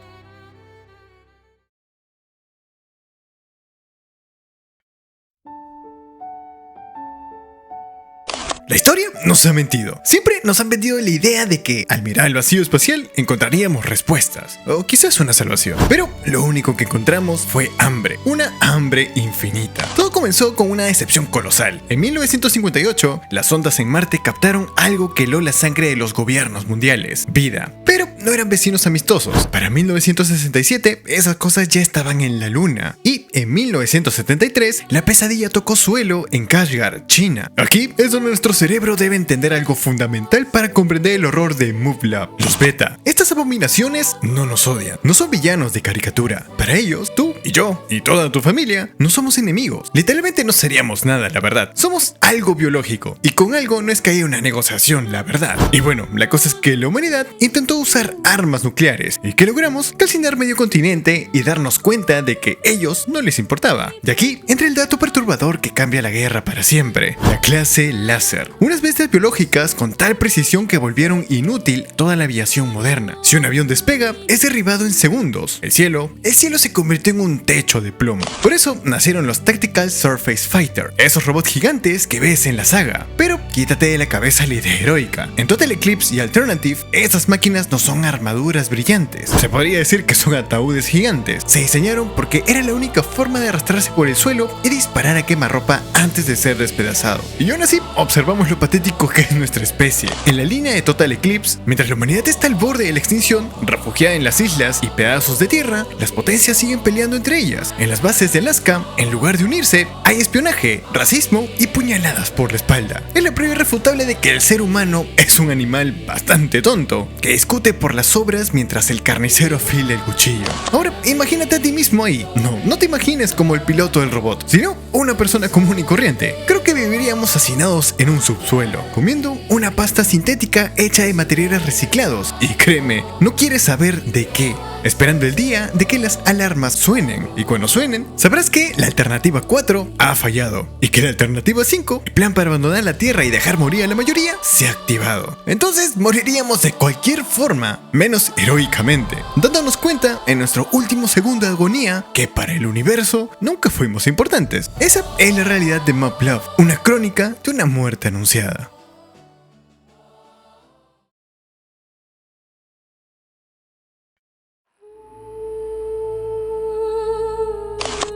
Speaker 1: La historia nos ha mentido. Siempre nos han vendido la idea de que al mirar el vacío espacial encontraríamos respuestas, o quizás una salvación. Pero lo único que encontramos fue hambre, una hambre infinita. Todo comenzó con una decepción colosal. En 1958, las sondas en Marte captaron algo que heló la sangre de los gobiernos mundiales: vida. Pero no eran vecinos amistosos. Para 1967, esas cosas ya estaban en la Luna. Y en 1973, la pesadilla tocó suelo en Kashgar, China. Aquí es donde nuestro cerebro debe entender algo fundamental para comprender el horror de Muv-Lab, los beta. Estas abominaciones no nos odian, no son villanos de caricatura. Para ellos, tú y yo y toda tu familia no somos enemigos. Literalmente no seríamos nada, la verdad. Somos algo biológico, y con algo no es que haya una negociación, la verdad. Y bueno, la cosa es que la humanidad intentó usar armas nucleares y que logramos calcinar medio continente y darnos cuenta de que ellos no les importaba. De aquí entra el dato perturbador que cambia la guerra para siempre: la clase láser. Unas bestias biológicas con tal precisión que volvieron inútil toda la aviación moderna. Si un avión despega, es derribado en segundos. El cielo se convirtió en un techo de plomo. Por eso nacieron los Tactical Surface Fighter, esos robots gigantes que ves en la saga. Pero quítate de la cabeza la idea heroica. En Total Eclipse y Alternative, esas máquinas no son armaduras brillantes. Se podría decir que son ataúdes gigantes. Se diseñaron porque era la única forma de arrastrarse por el suelo y disparar a quemarropa antes de ser despedazado. Y aún así, observamos lo patético que es nuestra especie. En la línea de Total Eclipse, mientras la humanidad está al borde de la extinción, refugiada en las islas y pedazos de tierra, las potencias siguen peleando entre ellas. En las bases de Alaska, en lugar de unirse, hay espionaje, racismo y puñaladas por la espalda. Es la prueba irrefutable de que el ser humano es un animal bastante tonto, que discute por las sobras mientras el carnicero afila el cuchillo. Ahora, imagínate a ti mismo ahí. No te imagines como el piloto del robot, sino una persona común y corriente. Creo que viviríamos hacinados en un subsuelo, comiendo una pasta sintética hecha de materiales reciclados. Y créeme, no quieres saber de qué, esperando el día de que las alarmas suenen. Y cuando suenen, sabrás que la alternativa 4 ha fallado y que la alternativa 5, el plan para abandonar la Tierra y dejar morir a la mayoría, se ha activado. Entonces moriríamos de cualquier forma, menos heroicamente, dándonos cuenta en nuestro último segundo de agonía que para el universo nunca fuimos importantes. Esa es la realidad de Muv-Lab, una crónica de una muerte anunciada.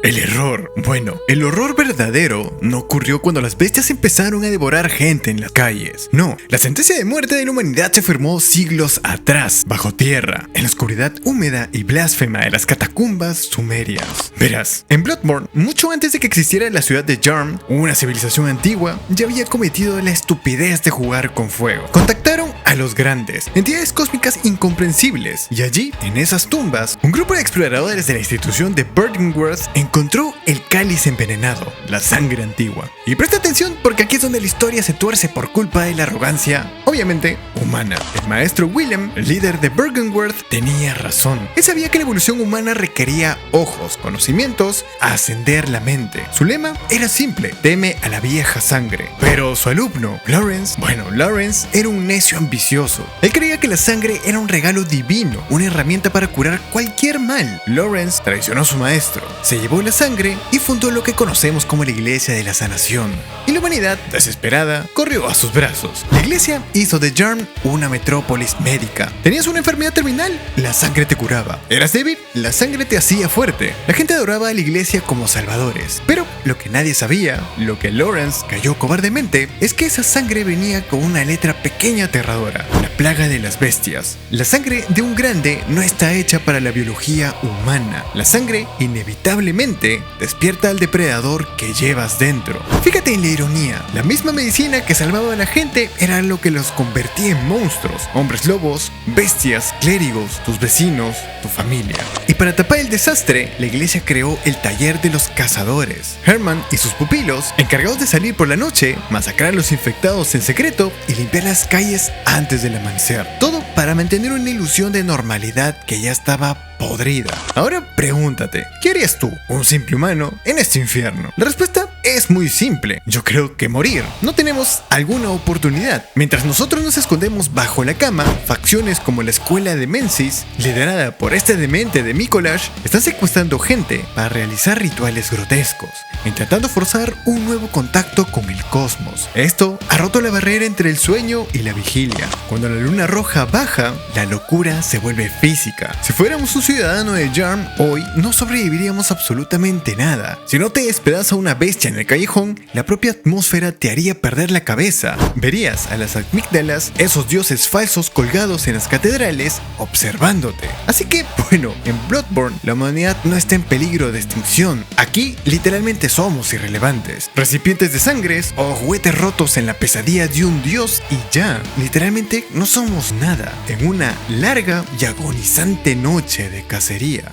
Speaker 1: El error. Bueno, el horror verdadero no ocurrió cuando las bestias empezaron a devorar gente en las calles. No, la sentencia de muerte de la humanidad se firmó siglos atrás, bajo tierra, en la oscuridad húmeda y blasfema de las catacumbas sumerias. Verás, en Bloodborne, mucho antes de que existiera la ciudad de Jarm, una civilización antigua ya había cometido la estupidez de jugar con fuego. Contactaron a a los grandes, entidades cósmicas incomprensibles. Y allí, en esas tumbas, un grupo de exploradores de la institución de Byrgenwerth encontró el cáliz envenenado, la sangre antigua. Y presta atención porque aquí es donde la historia se tuerce por culpa de la arrogancia, obviamente, humana. El maestro Willem, el líder de Byrgenwerth, tenía razón. Él sabía que la evolución humana requería ojos, conocimientos, ascender la mente. Su lema era simple: teme a la vieja sangre. Pero su alumno, Lawrence era un necio ambicioso. Él creía que la sangre era un regalo divino, una herramienta para curar cualquier mal. Lawrence traicionó a su maestro, se llevó la sangre y fundó lo que conocemos como la Iglesia de la Sanación. Y la humanidad, desesperada, corrió a sus brazos. La iglesia hizo de Yarn una metrópolis médica. ¿Tenías una enfermedad terminal? La sangre te curaba. ¿Eras débil? La sangre te hacía fuerte. La gente adoraba a la iglesia como salvadores. Pero lo que nadie sabía, lo que Lawrence cayó cobardemente, es que esa sangre venía con una letra pequeña aterradora: la plaga de las bestias. La sangre de un grande no está hecha para la biología humana. La sangre inevitablemente despierta al depredador que llevas dentro. Fíjate en la ironía: la misma medicina que salvaba a la gente era lo que los convertía en monstruos, hombres lobos, bestias, clérigos, tus vecinos, tu familia. Y para tapar el desastre, la iglesia creó el taller de los cazadores. Herman y sus pupilos, encargados de salir por la noche, masacrar a los infectados en secreto y limpiar las calles antes del amanecer. Todo para mantener una ilusión de normalidad que ya estaba podrida. Ahora pregúntate, ¿qué harías tú, un simple humano, en este infierno? La respuesta es muy simple: yo creo que morir. No tenemos alguna oportunidad. Mientras nosotros nos escondemos bajo la cama, facciones como la escuela de Mensis, liderada por este demente de Mikolash, están secuestrando gente para realizar rituales grotescos, intentando forzar un nuevo contacto con el cosmos. Esto ha roto la barrera entre el sueño y la vigilia. Cuando la luna roja baja, la locura se vuelve física. Si fuéramos un ciudadano de Yarn, hoy no sobreviviríamos absolutamente nada. Si no te despedaza una bestia en el callejón, la propia atmósfera te haría perder la cabeza. Verías a las amígdalas, esos dioses falsos colgados en las catedrales, observándote. Así que, bueno, en Bloodborne la humanidad no está en peligro de extinción. Aquí literalmente somos irrelevantes, recipientes de sangres o juguetes rotos en la pesadilla de un dios y ya. Literalmente no somos nada en una larga y agonizante noche de cacería.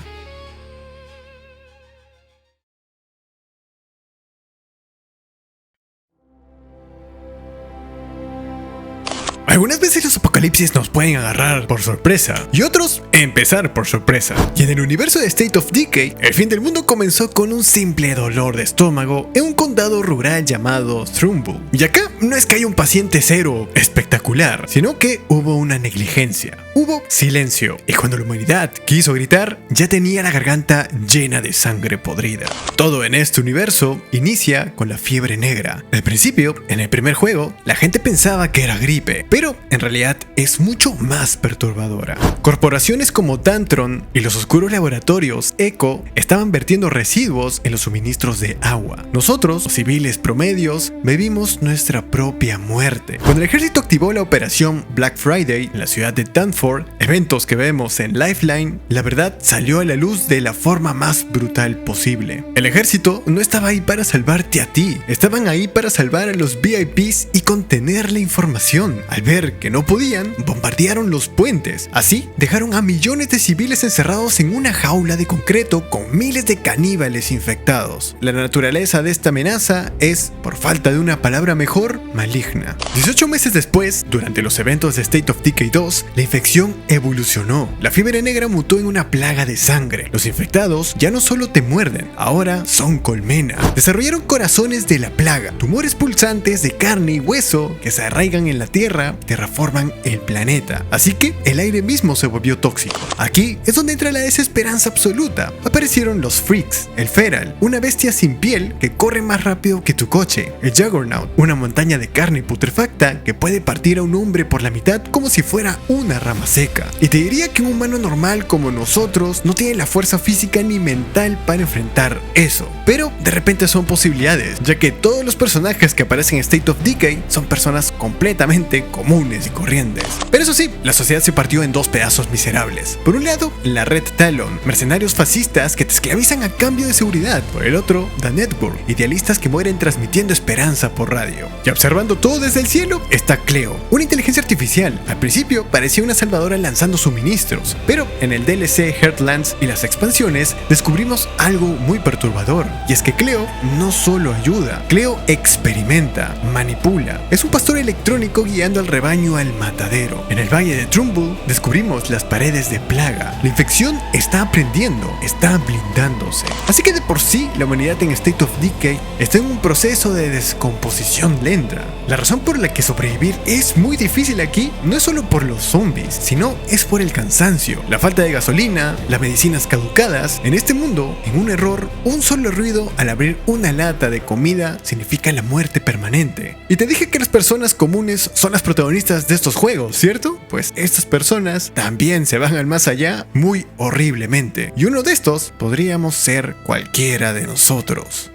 Speaker 1: Algunas veces los apocalipsis nos pueden agarrar por sorpresa y otros empezar por sorpresa. Y en el universo de State of Decay, el fin del mundo comenzó con un simple dolor de estómago en un condado rural llamado Thrumbull. Y acá no es que haya un paciente cero espectacular, sino que hubo una negligencia. Hubo silencio, y cuando la humanidad quiso gritar, ya tenía la garganta llena de sangre podrida. Todo en este universo inicia con la fiebre negra. Al principio, en el primer juego, la gente pensaba que era gripe, pero en realidad es mucho más perturbadora. Corporaciones como Dantron y los oscuros laboratorios Echo estaban vertiendo residuos en los suministros de agua. Nosotros, los civiles promedios, bebimos nuestra propia muerte. Cuando el ejército activó la operación Black Friday en la ciudad de Danford, eventos que vemos en Lifeline, la verdad salió a la luz de la forma más brutal posible. El ejército no estaba ahí para salvarte a ti, estaban ahí para salvar a los VIPs y contener la información. Al ver que no podían, bombardearon los puentes. Así, dejaron a millones de civiles encerrados en una jaula de concreto con miles de caníbales infectados. La naturaleza de esta amenaza es, por falta de una palabra mejor, maligna. 18 meses después, durante los eventos de State of Decay 2, la infección evolucionó. La fiebre negra mutó en una plaga de sangre. Los infectados ya no solo te muerden, ahora son colmena. Desarrollaron corazones de la plaga, tumores pulsantes de carne y hueso que se arraigan en la tierra, terraforman el planeta. Así que el aire mismo se volvió tóxico. Aquí es donde entra la desesperanza absoluta. Aparecieron los Freaks, el Feral, una bestia sin piel que corre más rápido que tu coche, el Juggernaut, una montaña de carne putrefacta que puede partir a un hombre por la mitad como si fuera una rama seca. Y te diría que un humano normal como nosotros no tiene la fuerza física ni mental para enfrentar eso. Pero de repente son posibilidades, ya que todos los personajes que aparecen en State of Decay son personas completamente comunes y corrientes. Pero eso sí, la sociedad se partió en dos pedazos miserables. Por un lado, la Red Talon, mercenarios fascistas que te esclavizan a cambio de seguridad. Por el otro, The Network, idealistas que mueren transmitiendo esperanza por radio. Y observando todo desde el cielo está Cleo, una inteligencia artificial. Al principio parecía una salvadora lanzando suministros, pero en el DLC Heartlands y las expansiones descubrimos algo muy perturbador, y es que Cleo no solo ayuda, Cleo experimenta, manipula. Es un pastor electrónico guiando al rebaño al matadero. En el valle de Trumbull descubrimos las paredes de plaga. La infección está aprendiendo, está blindándose. Así que de por sí la humanidad en State of Decay está en un proceso de descomposición lenta. La razón por la que sobrevivir es muy difícil aquí no es solo por los zombies, sino es por el cansancio, la falta de gasolina, las medicinas caducadas. En este mundo, en un error, un solo ruido al abrir una lata de comida significa la muerte permanente. Y te dije que las personas comunes son las protagonistas de estos juegos, ¿cierto? Pues estas personas también se van al más allá muy horriblemente. Y uno de estos podríamos ser cualquiera de nosotros.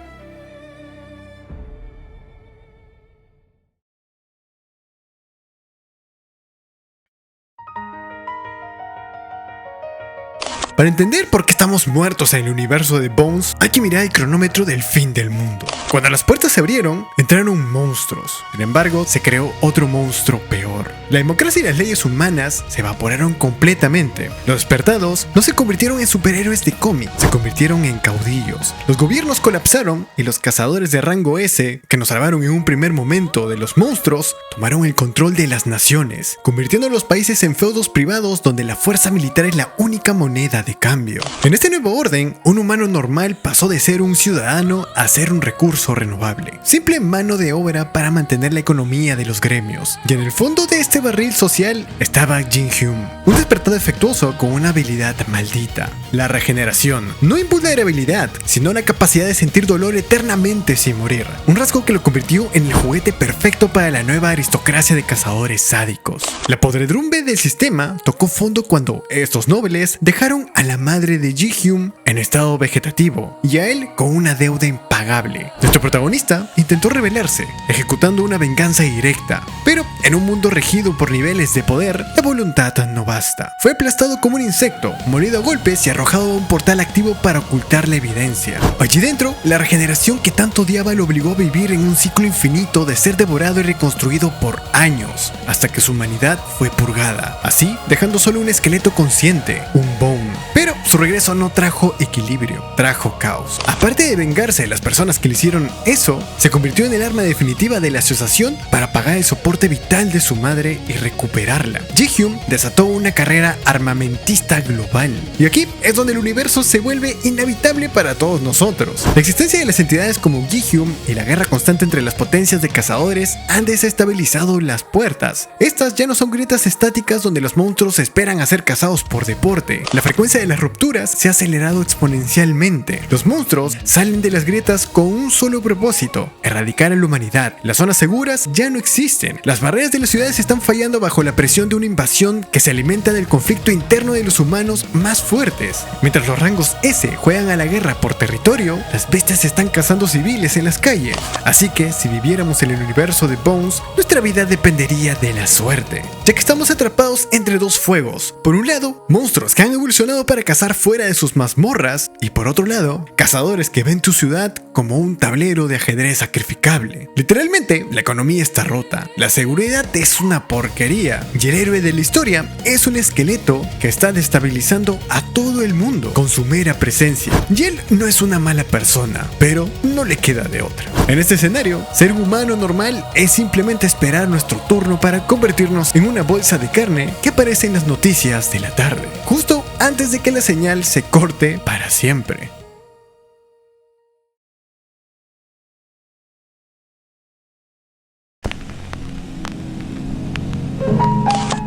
Speaker 1: Para entender por qué estamos muertos en el universo de Bones, hay que mirar el cronómetro del fin del mundo. Cuando las puertas se abrieron, entraron monstruos. Sin embargo, se creó otro monstruo peor. La democracia y las leyes humanas se evaporaron completamente. Los despertados no se convirtieron en superhéroes de cómic, se convirtieron en caudillos. Los gobiernos colapsaron y los cazadores de rango S, que nos salvaron en un primer momento de los monstruos, tomaron el control de las naciones, convirtiendo a los países en feudos privados donde la fuerza militar es la única moneda de cambio. En este nuevo orden, un humano normal pasó de ser un ciudadano a ser un recurso renovable, simple mano de obra para mantener la economía de los gremios. Y en el fondo de este barril social estaba Jin Hyun, un despertado defectuoso con una habilidad maldita: la regeneración. No invulnerabilidad, sino la capacidad de sentir dolor eternamente sin morir, un rasgo que lo convirtió en el juguete perfecto para la nueva aristocracia de cazadores sádicos. La podredumbre del sistema tocó fondo cuando estos nobles dejaron a la madre de Ji-hyun en estado vegetativo y a él con una deuda impagable. Nuestro protagonista intentó rebelarse, ejecutando una venganza directa, pero en un mundo regido por niveles de poder, la voluntad no basta. Fue aplastado como un insecto, molido a golpes y arrojado a un portal activo para ocultar la evidencia. Allí dentro, la regeneración que tanto odiaba lo obligó a vivir en un ciclo infinito de ser devorado y reconstruido por años, hasta que su humanidad fue purgada, así dejando solo un esqueleto consciente, un bone. Pero su regreso no trajo equilibrio, trajo caos. Aparte de vengarse de las personas que le hicieron eso, se convirtió en el arma definitiva de la asociación para pagar el soporte vital de su madre y recuperarla. Ji-hyun desató una carrera armamentista global. Y aquí es donde el universo se vuelve inhabitable para todos nosotros. La existencia de las entidades como Ji-hyun y la guerra constante entre las potencias de cazadores han desestabilizado las puertas. Estas ya no son grietas estáticas donde los monstruos esperan a ser cazados por deporte. La frecuencia de las rupturas se ha acelerado exponencialmente. Los monstruos salen de las grietas con un solo propósito: erradicar a la humanidad. Las zonas seguras ya no existen. Las barreras de las ciudades están fallando bajo la presión de una invasión que se alimenta del conflicto interno de los humanos más fuertes. Mientras los rangos S juegan a la guerra por territorio, las bestias están cazando civiles en las calles. Así que si viviéramos en el universo de Bones, nuestra vida dependería de la suerte, ya que estamos atrapados entre dos fuegos. Por un lado, monstruos que han evolucionado para cazar fuera de sus mazmorras, y por otro lado, cazadores que ven tu ciudad como un tablero de ajedrez sacrificable. Literalmente, la economía está rota, la seguridad es una porquería, y el héroe de la historia es un esqueleto que está destabilizando a todo el mundo con su mera presencia. Y él no es una mala persona, pero no le queda de otra. En este escenario, ser humano normal es simplemente esperar nuestro turno para convertirnos en una bolsa de carne que aparece en las noticias de la tarde, justo antes de que la señal se corte para siempre.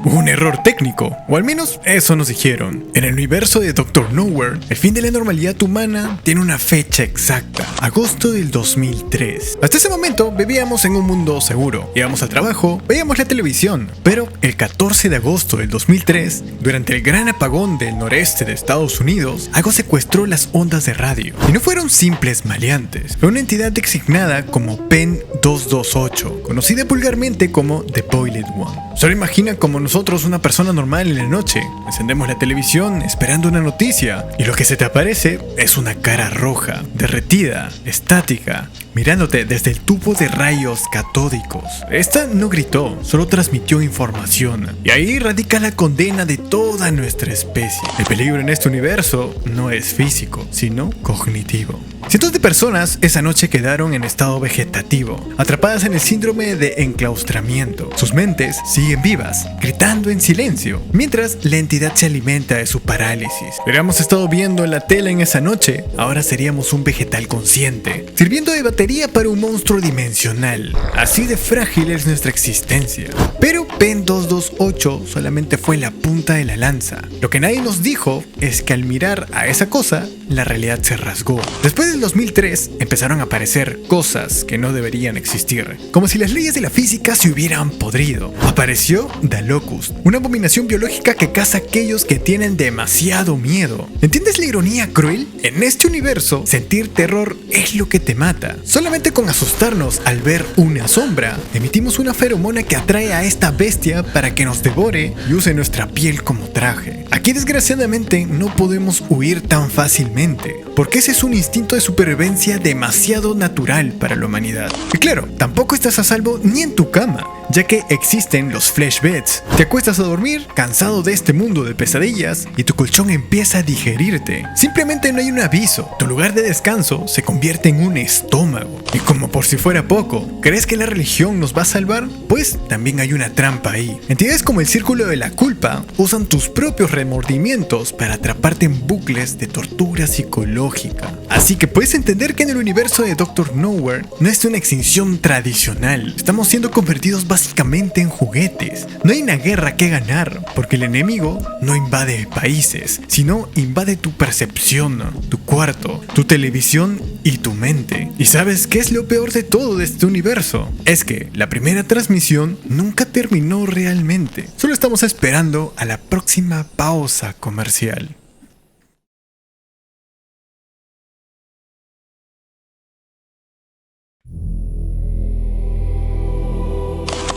Speaker 1: Un error técnico, o al menos eso nos dijeron. En el universo de Dr. Nowhere, el fin de la normalidad humana tiene una fecha exacta: agosto del 2003. Hasta ese momento vivíamos en un mundo seguro, íbamos al trabajo, veíamos la televisión, pero el 14 de agosto del 2003, durante el gran apagón del noreste de Estados Unidos, algo secuestró las ondas de radio. Y no fueron simples maleantes, fue una entidad designada como PEN 228, conocida vulgarmente como The Boiled One. Solo imagina como nosotros, una persona normal en la noche, encendemos la televisión esperando una noticia y lo que se te aparece es una cara roja, derretida, estática, mirándote desde el tubo de rayos catódicos. Esta no gritó, solo transmitió información. Y ahí radica la condena de toda nuestra especie. El peligro en este universo no es físico, sino cognitivo. Cientos de personas esa noche quedaron en estado vegetativo, atrapadas en el síndrome de enclaustramiento. Sus mentes siguen vivas, gritando en silencio, mientras la entidad se alimenta de su parálisis. Lo hubiéramos estado viendo en la tele en esa noche, ahora seríamos un vegetal consciente, sirviendo de batería para un monstruo dimensional. Así de frágil es nuestra existencia. Pero PEN 228 solamente fue la punta de la lanza. Lo que nadie nos dijo es que al mirar a esa cosa, la realidad se rasgó. Después del 2003 empezaron a aparecer cosas que no deberían existir, como si las leyes de la física se hubieran podrido. Apareció The Locust, una abominación biológica que caza a aquellos que tienen demasiado miedo. ¿Entiendes la ironía cruel? En este universo, sentir terror es lo que te mata. Solamente con asustarnos al ver una sombra, emitimos una feromona que atrae a esta bestia para que nos devore y use nuestra piel como traje. Aquí desgraciadamente no podemos huir tan fácilmente, porque ese es un instinto de supervivencia demasiado natural para la humanidad. Y claro, tampoco estás a salvo ni en tu cama, ya que existen los flesh beds. Te acuestas a dormir, cansado de este mundo de pesadillas, y tu colchón empieza a digerirte. Simplemente no hay un aviso. Tu lugar de descanso se convierte en un estómago. Y como por si fuera poco, ¿crees que la religión nos va a salvar? Pues también hay una trampa ahí. Entidades como el círculo de la culpa usan tus propios remordimientos para atraparte en bucles de tortura psicológica. Así que puedes entender que en el universo de Dr. Nowhere no es una extinción tradicional. Estamos siendo convertidos básicamente en juguetes. No hay una guerra que ganar, porque el enemigo no invade países, sino invade tu percepción, tu cuarto, tu televisión y tu mente. ¿Y sabes qué es lo peor de todo de este universo? Es que la primera transmisión nunca terminó realmente. Solo estamos esperando a la próxima pausa comercial.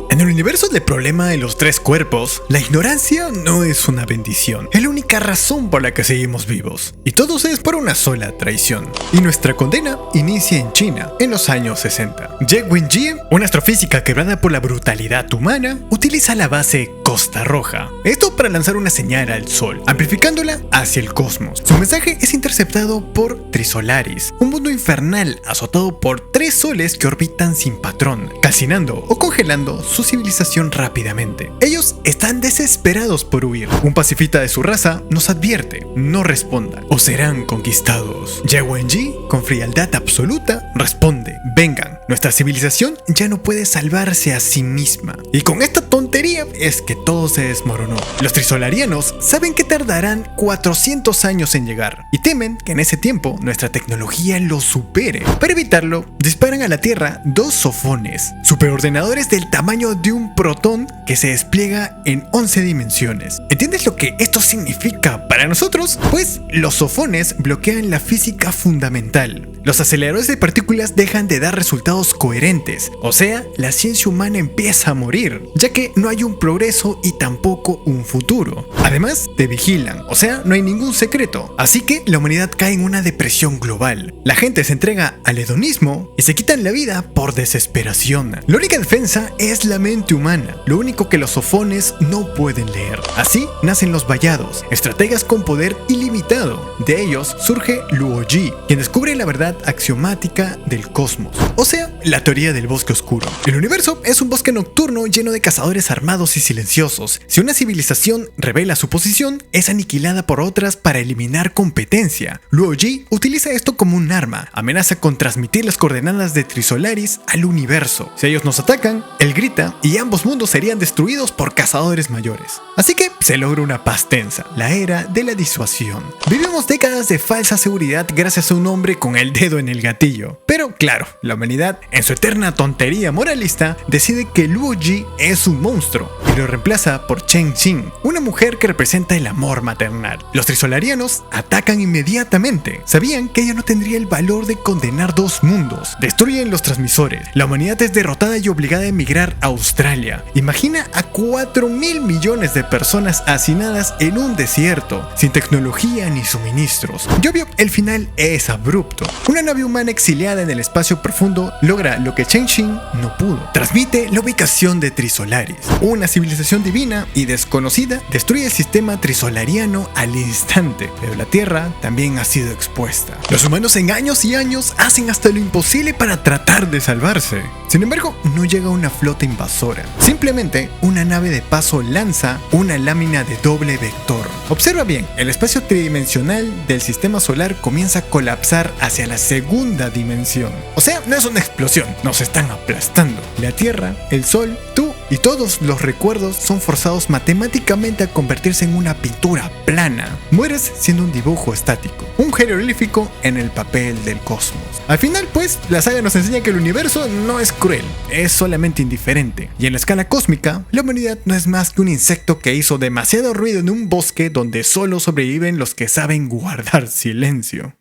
Speaker 1: En el universo del problema de los tres cuerpos, la ignorancia no es una bendición. Es la única razón por la que seguimos vivos. Y todo es por una sola traición. Y nuestra condena inicia en China, en los años 60. Ye Wenjie, una astrofísica quebrada por la brutalidad humana, utiliza la base Costa Roja. Esto para lanzar una señal al Sol, amplificándola hacia el cosmos. Su mensaje es interceptado por Trisolaris, un mundo infernal azotado por tres soles que orbitan sin patrón, calcinando o congelando su civilización rápidamente. Ellos están desesperados por huir. Un pacifista de su raza nos advierte: no respondan o serán conquistados. Ye Wenjie, con frialdad absoluta, responde: vengan, nuestra civilización ya no puede salvarse a sí misma. Y con esta tontería es que todo se desmoronó. Los trisolarianos saben que tardarán 400 años en llegar y temen que en ese tiempo nuestra tecnología los supere. Para evitarlo, disparan a la Tierra dos sofones, superordenadores del tamaño de un protón que se despliega en 11 dimensiones. ¿Entiendes lo que esto significa para nosotros? Pues los sofones bloquean la física fundamental. Los aceleradores de partículas dejan de dar resultados coherentes, o sea, la ciencia humana empieza a morir, ya que no hay un progreso y tampoco un futuro. Además, te vigilan, o sea, no hay ningún secreto. Así que la humanidad cae en una depresión global. La gente se entrega al hedonismo y se quitan la vida por desesperación. La única defensa es la mente humana, lo único que los sofones no pueden leer. Así nacen los vallados, estrategas con poder ilimitado. De ellos surge Luo Ji, quien descubre la verdad axiomática del cosmos, o sea, la teoría del bosque oscuro. El universo es un bosque nocturno lleno de cazadores armados y silenciosos. Si una civilización revela su posición, es aniquilada por otras para eliminar competencia. Luo Ji utiliza esto como un arma, amenaza con transmitir las coordenadas de Trisolaris al universo. Si ellos nos atacan, él grita y ambos mundos serían destruidos por cazadores mayores. Así que se logra una paz tensa, la era de la disuasión. Vivimos décadas de falsa seguridad gracias a un hombre con el dedo en el gatillo. Pero claro, la humanidad en su eterna tontería moralista, decide que Luo Ji es un monstruo y lo reemplaza por Chen Xin, una mujer que representa el amor maternal. Los trisolarianos atacan inmediatamente. Sabían que ella no tendría el valor de condenar dos mundos. Destruyen los transmisores. La humanidad es derrotada y obligada a emigrar a Australia. Imagina a 4.000 millones de personas hacinadas en un desierto, sin tecnología ni suministros. Y obvio, el final es abrupto. Una nave humana exiliada en el espacio profundo logra lo que Chen Xin no pudo. Transmite la ubicación de Trisolaris. Una civilización divina y desconocida destruye el sistema trisolariano al instante, pero la Tierra también ha sido expuesta. Los humanos en años y años hacen hasta lo imposible para tratar de salvarse. Sin embargo, no llega una flota invasora. Simplemente, una nave de paso lanza una lámina de doble vector. Observa bien, el espacio tridimensional del sistema solar comienza a colapsar hacia la segunda dimensión. O sea, no es una explosión, nos están aplastando. La Tierra, el Sol, tú y todos los recuerdos son forzados matemáticamente a convertirse en una pintura plana. Mueres siendo un dibujo estático, un jeroglífico en el papel del cosmos. Al final, pues, la saga nos enseña que el universo no es cruel, es solamente indiferente. Y en la escala cósmica, la humanidad no es más que un insecto que hizo demasiado ruido en un bosque donde solo sobreviven los que saben guardar silencio.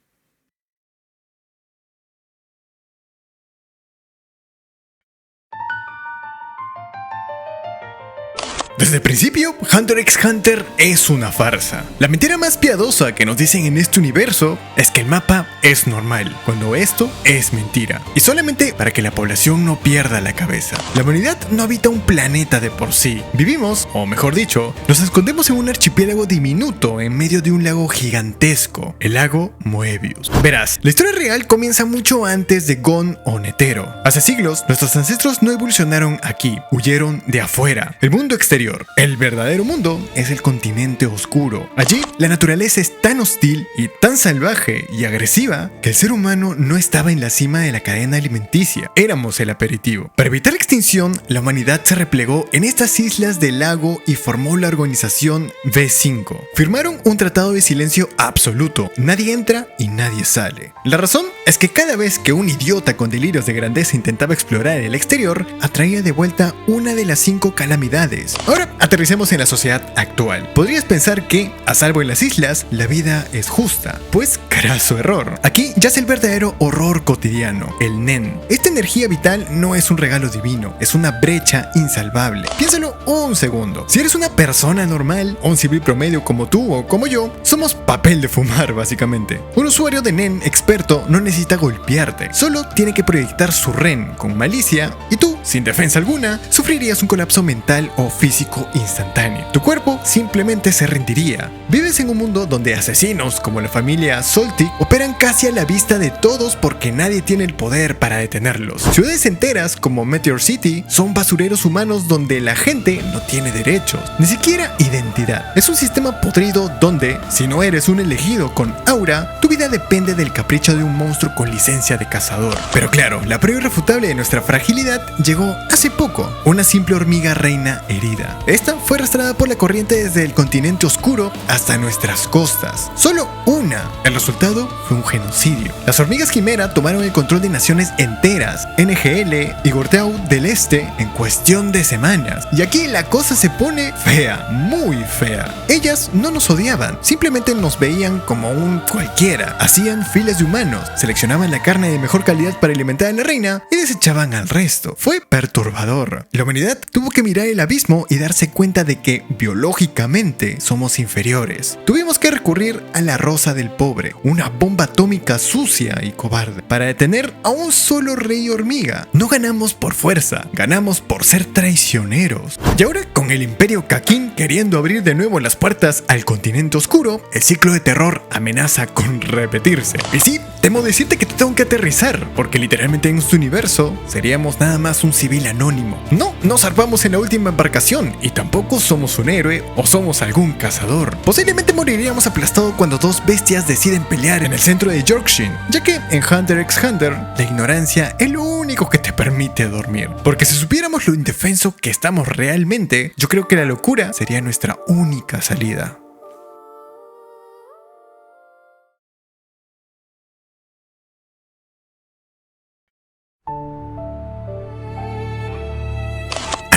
Speaker 1: Desde el principio, Hunter x Hunter es una farsa. La mentira más piadosa que nos dicen en este universo es que el mapa es normal, cuando esto es mentira. Y solamente para que la población no pierda la cabeza. La humanidad no habita un planeta de por sí. Vivimos, o mejor dicho, nos escondemos en un archipiélago diminuto en medio de un lago gigantesco, el lago Moebius. Verás, la historia real comienza mucho antes de Gon o Netero. Hace siglos, nuestros ancestros no evolucionaron aquí, huyeron de afuera, el mundo exterior. El verdadero mundo es el continente oscuro. Allí, la naturaleza es tan hostil y tan salvaje y agresiva que el ser humano no estaba en la cima de la cadena alimenticia. Éramos el aperitivo. Para evitar la extinción, la humanidad se replegó en estas islas del lago y formó la organización V5. Firmaron un tratado de silencio absoluto. Nadie entra y nadie sale. La razón es que cada vez que un idiota con delirios de grandeza intentaba explorar el exterior, atraía de vuelta una de las 5 calamidades. Ahora, aterricemos en la sociedad actual. Podrías pensar que, a salvo en las islas, la vida es justa. Pues, craso error. Aquí yace el verdadero horror cotidiano, el Nen. Esta energía vital no es un regalo divino, es una brecha insalvable. Piénsalo un segundo. Si eres una persona normal, un civil promedio como tú o como yo, somos papel de fumar, básicamente. Un usuario de Nen experto no necesita golpearte, solo tiene que proyectar su REN con malicia y tú, sin defensa alguna, sufrirías un colapso mental o físico instantáneo. Tu cuerpo simplemente se rendiría. Vives en un mundo donde asesinos como la familia Soltic operan casi a la vista de todos porque nadie tiene el poder para detenerlos. Ciudades enteras como Meteor City son basureros humanos donde la gente no tiene derechos, ni siquiera identidad. Es un sistema podrido donde, si no eres un elegido con aura, tu vida depende del capricho de un monstruo con licencia de cazador. Pero claro, la prueba irrefutable de nuestra fragilidad llegó hace poco. Una simple hormiga reina herida. Esta fue arrastrada por la corriente desde el continente oscuro hasta nuestras costas. Solo una. El resultado fue un genocidio. Las hormigas quimera tomaron el control de naciones enteras, NGL y Gorteau del Este, en cuestión de semanas. Y aquí la cosa se pone fea, muy fea. Ellas no nos odiaban, simplemente nos veían como un cualquiera. Hacían filas de humanos, seleccionaban la carne de mejor calidad para alimentar a la reina y desechaban al resto. Fue perturbador. La humanidad tuvo que mirar el abismo y darse cuenta de que biológicamente somos inferiores. Tuvimos que recurrir a la rosa del pobre, una bomba atómica sucia y cobarde, para detener a un solo rey hormiga. No ganamos por fuerza, ganamos por ser traicioneros. Y ahora, con el imperio Kakin queriendo abrir de nuevo las puertas al continente oscuro, el ciclo de terror amenaza con repetirse. Y sí, temo decirte que te tengo que aterrizar, porque literalmente en este universo seríamos nada más un civil anónimo. No zarpamos en la última embarcación y tampoco somos un héroe o somos algún cazador. Posiblemente moriríamos aplastados cuando dos bestias deciden pelear en el centro de Yorkshire, ya que en Hunter x Hunter la ignorancia es lo único que te permite dormir. Porque si supiéramos lo indefenso que estamos realmente, yo creo que la locura sería nuestra única salida.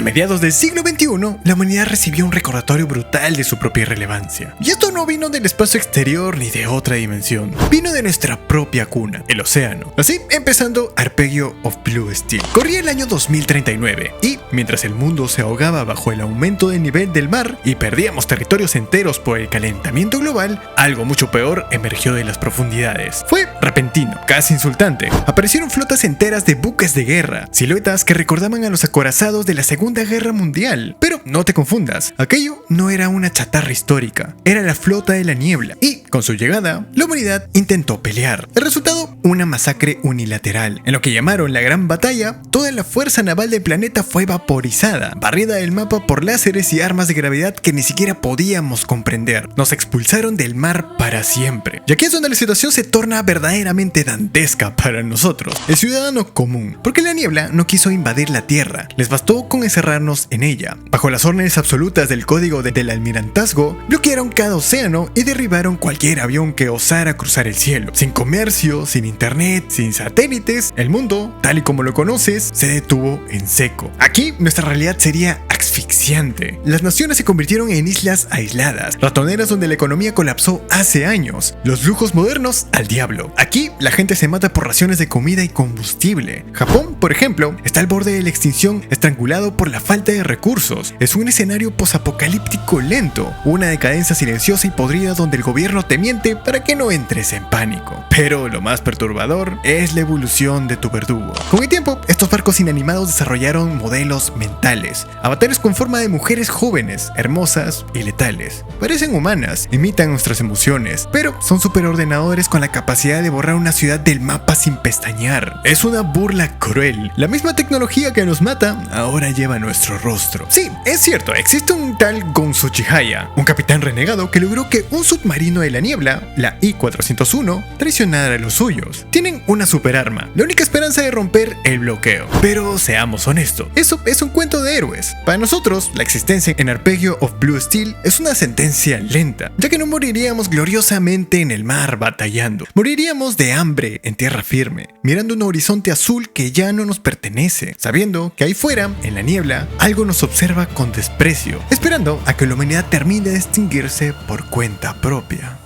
Speaker 1: mediados del siglo XXI, la humanidad recibió un recordatorio brutal de su propia irrelevancia. Y esto no vino del espacio exterior ni de otra dimensión, vino de nuestra propia cuna, el océano. Así, empezando Arpeggio of Blue Steel. Corría el año 2039 y, mientras el mundo se ahogaba bajo el aumento del nivel del mar y perdíamos territorios enteros por el calentamiento global, algo mucho peor emergió de las profundidades. Fue repentino, casi insultante. Aparecieron flotas enteras de buques de guerra, siluetas que recordaban a los acorazados de la Segunda Guerra Mundial. Pero no te confundas, aquello no era una chatarra histórica, era la flota de la niebla. Y, con su llegada, la humanidad intentó pelear. El resultado, una masacre unilateral. En lo que llamaron la Gran Batalla, toda la fuerza naval del planeta fue vaporizada, barrida del mapa por láseres y armas de gravedad que ni siquiera podíamos comprender. Nos expulsaron del mar para siempre. Y aquí es donde la situación se torna verdaderamente dantesca para nosotros, el ciudadano común, porque la niebla no quiso invadir la Tierra, les bastó con encerrarnos en ella. Bajo las órdenes absolutas del código del almirantazgo, bloquearon cada océano y derribaron cualquier avión que osara cruzar el cielo. Sin comercio, sin internet, sin satélites, el mundo, tal y como lo conoces, se detuvo en seco. Aquí nuestra realidad sería asfixiante. Las naciones se convirtieron en islas aisladas, ratoneras donde la economía colapsó hace años, los lujos modernos al diablo. Aquí la gente se mata por raciones de comida y combustible. Japón, por ejemplo, está al borde de la extinción, estrangulado por la falta de recursos. Es un escenario posapocalíptico lento, una decadencia silenciosa y podrida donde el gobierno te miente para que no entres en pánico. Pero lo más perturbador es la evolución de tu verdugo. Con el tiempo, estos barcos inanimados desarrollaron modelos mentales, avatares con forma de mujeres jóvenes, hermosas y letales. Parecen humanas, imitan nuestras emociones, pero son superordenadores con la capacidad de borrar una ciudad del mapa sin pestañear. Es una burla cruel. La misma tecnología que nos mata ahora lleva nuestro rostro. Sí, es cierto, existe un tal Gonzo Chihaya, un capitán renegado que logró que un submarino de la niebla, la I-401, traicionara a los suyos. Tienen una superarma, la única esperanza de romper el bloqueo. Pero seamos honestos, eso es un cuento de héroes. Para nosotros, la existencia en Arpeggio of Blue Steel es una sentencia lenta, ya que no moriríamos gloriosamente en el mar batallando. Moriríamos de hambre en tierra firme, mirando un horizonte azul que ya no nos pertenece, sabiendo que ahí fuera, en la niebla, algo nos observa con desprecio, esperando a que la humanidad termine de extinguirse por cuenta propia.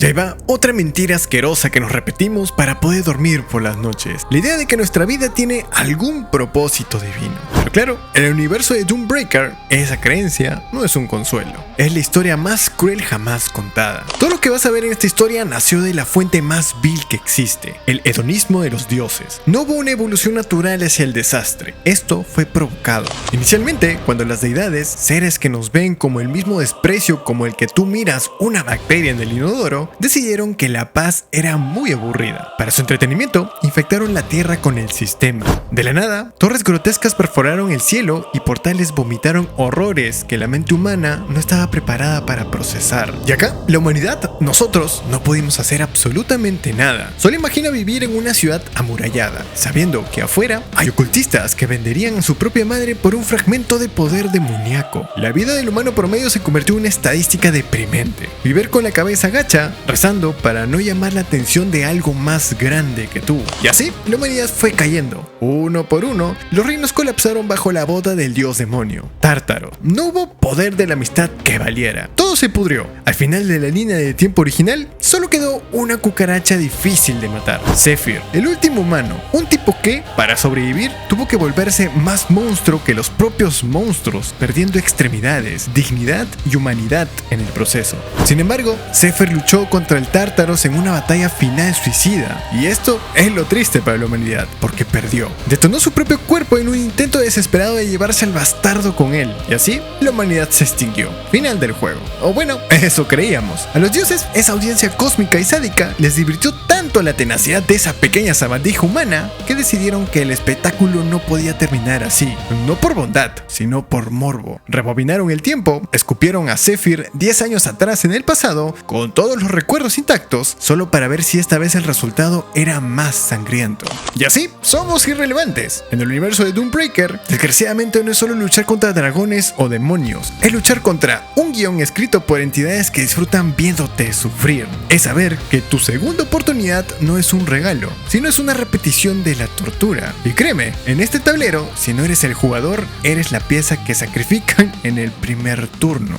Speaker 1: Y ahí va otra mentira asquerosa que nos repetimos para poder dormir por las noches. La idea de que nuestra vida tiene algún propósito divino. Pero claro, en el universo de Doombreaker, esa creencia no es un consuelo. Es la historia más cruel jamás contada. Todo lo que vas a ver en esta historia nació de la fuente más vil que existe, el hedonismo de los dioses. No hubo una evolución natural hacia el desastre. Esto fue provocado. Inicialmente, cuando las deidades, seres que nos ven como el mismo desprecio como el que tú miras una bacteria en el inodoro, decidieron que la paz era muy aburrida. Para su entretenimiento, infectaron la tierra con el sistema. De la nada, torres grotescas perforaron el cielo y portales vomitaron horrores que la mente humana no estaba preparada para procesar. Y acá, la humanidad, nosotros, no pudimos hacer absolutamente nada. Solo imagina vivir en una ciudad amurallada, sabiendo que afuera hay ocultistas que venderían a su propia madre por un fragmento de poder demoníaco. La vida del humano promedio se convirtió en una estadística deprimente. Vivir con la cabeza gacha, rezando para no llamar la atención de algo más grande que tú. Y así, la humanidad fue cayendo. Uno por uno, los reinos colapsaron bajo la bota del dios demonio, Tártaro. No hubo poder de la amistad que valiera. Todo se pudrió. Al final de la línea de tiempo original, solo quedó una cucaracha difícil de matar, Zephyr, el último humano. Un tipo que, para sobrevivir, tuvo que volverse más monstruo que los propios monstruos, perdiendo extremidades, dignidad y humanidad en el proceso. Sin embargo, Zephyr luchó contra el Tártaros en una batalla final suicida. Y esto es lo triste para la humanidad, porque perdió. Detonó su propio cuerpo en un intento desesperado de llevarse al bastardo con él. Y así, la humanidad se extinguió. Final del juego. O bueno, eso creíamos. A los dioses, esa audiencia cósmica y sádica les divirtió tanto la tenacidad de esa pequeña sabandija humana que decidieron que el espectáculo no podía terminar así. No por bondad, sino por morbo. Rebobinaron el tiempo, escupieron a Zephyr 10 años atrás en el pasado, con todos los recuerdos intactos solo para ver si esta vez el resultado era más sangriento. Y así, somos irrelevantes. En el universo de Doombreaker, desgraciadamente no es solo luchar contra dragones o demonios, es luchar contra un guión escrito por entidades que disfrutan viéndote sufrir. Es saber que tu segunda oportunidad no es un regalo, sino es una repetición de la tortura. Y créeme, en este tablero, si no eres el jugador, eres la pieza que sacrifican en el primer turno.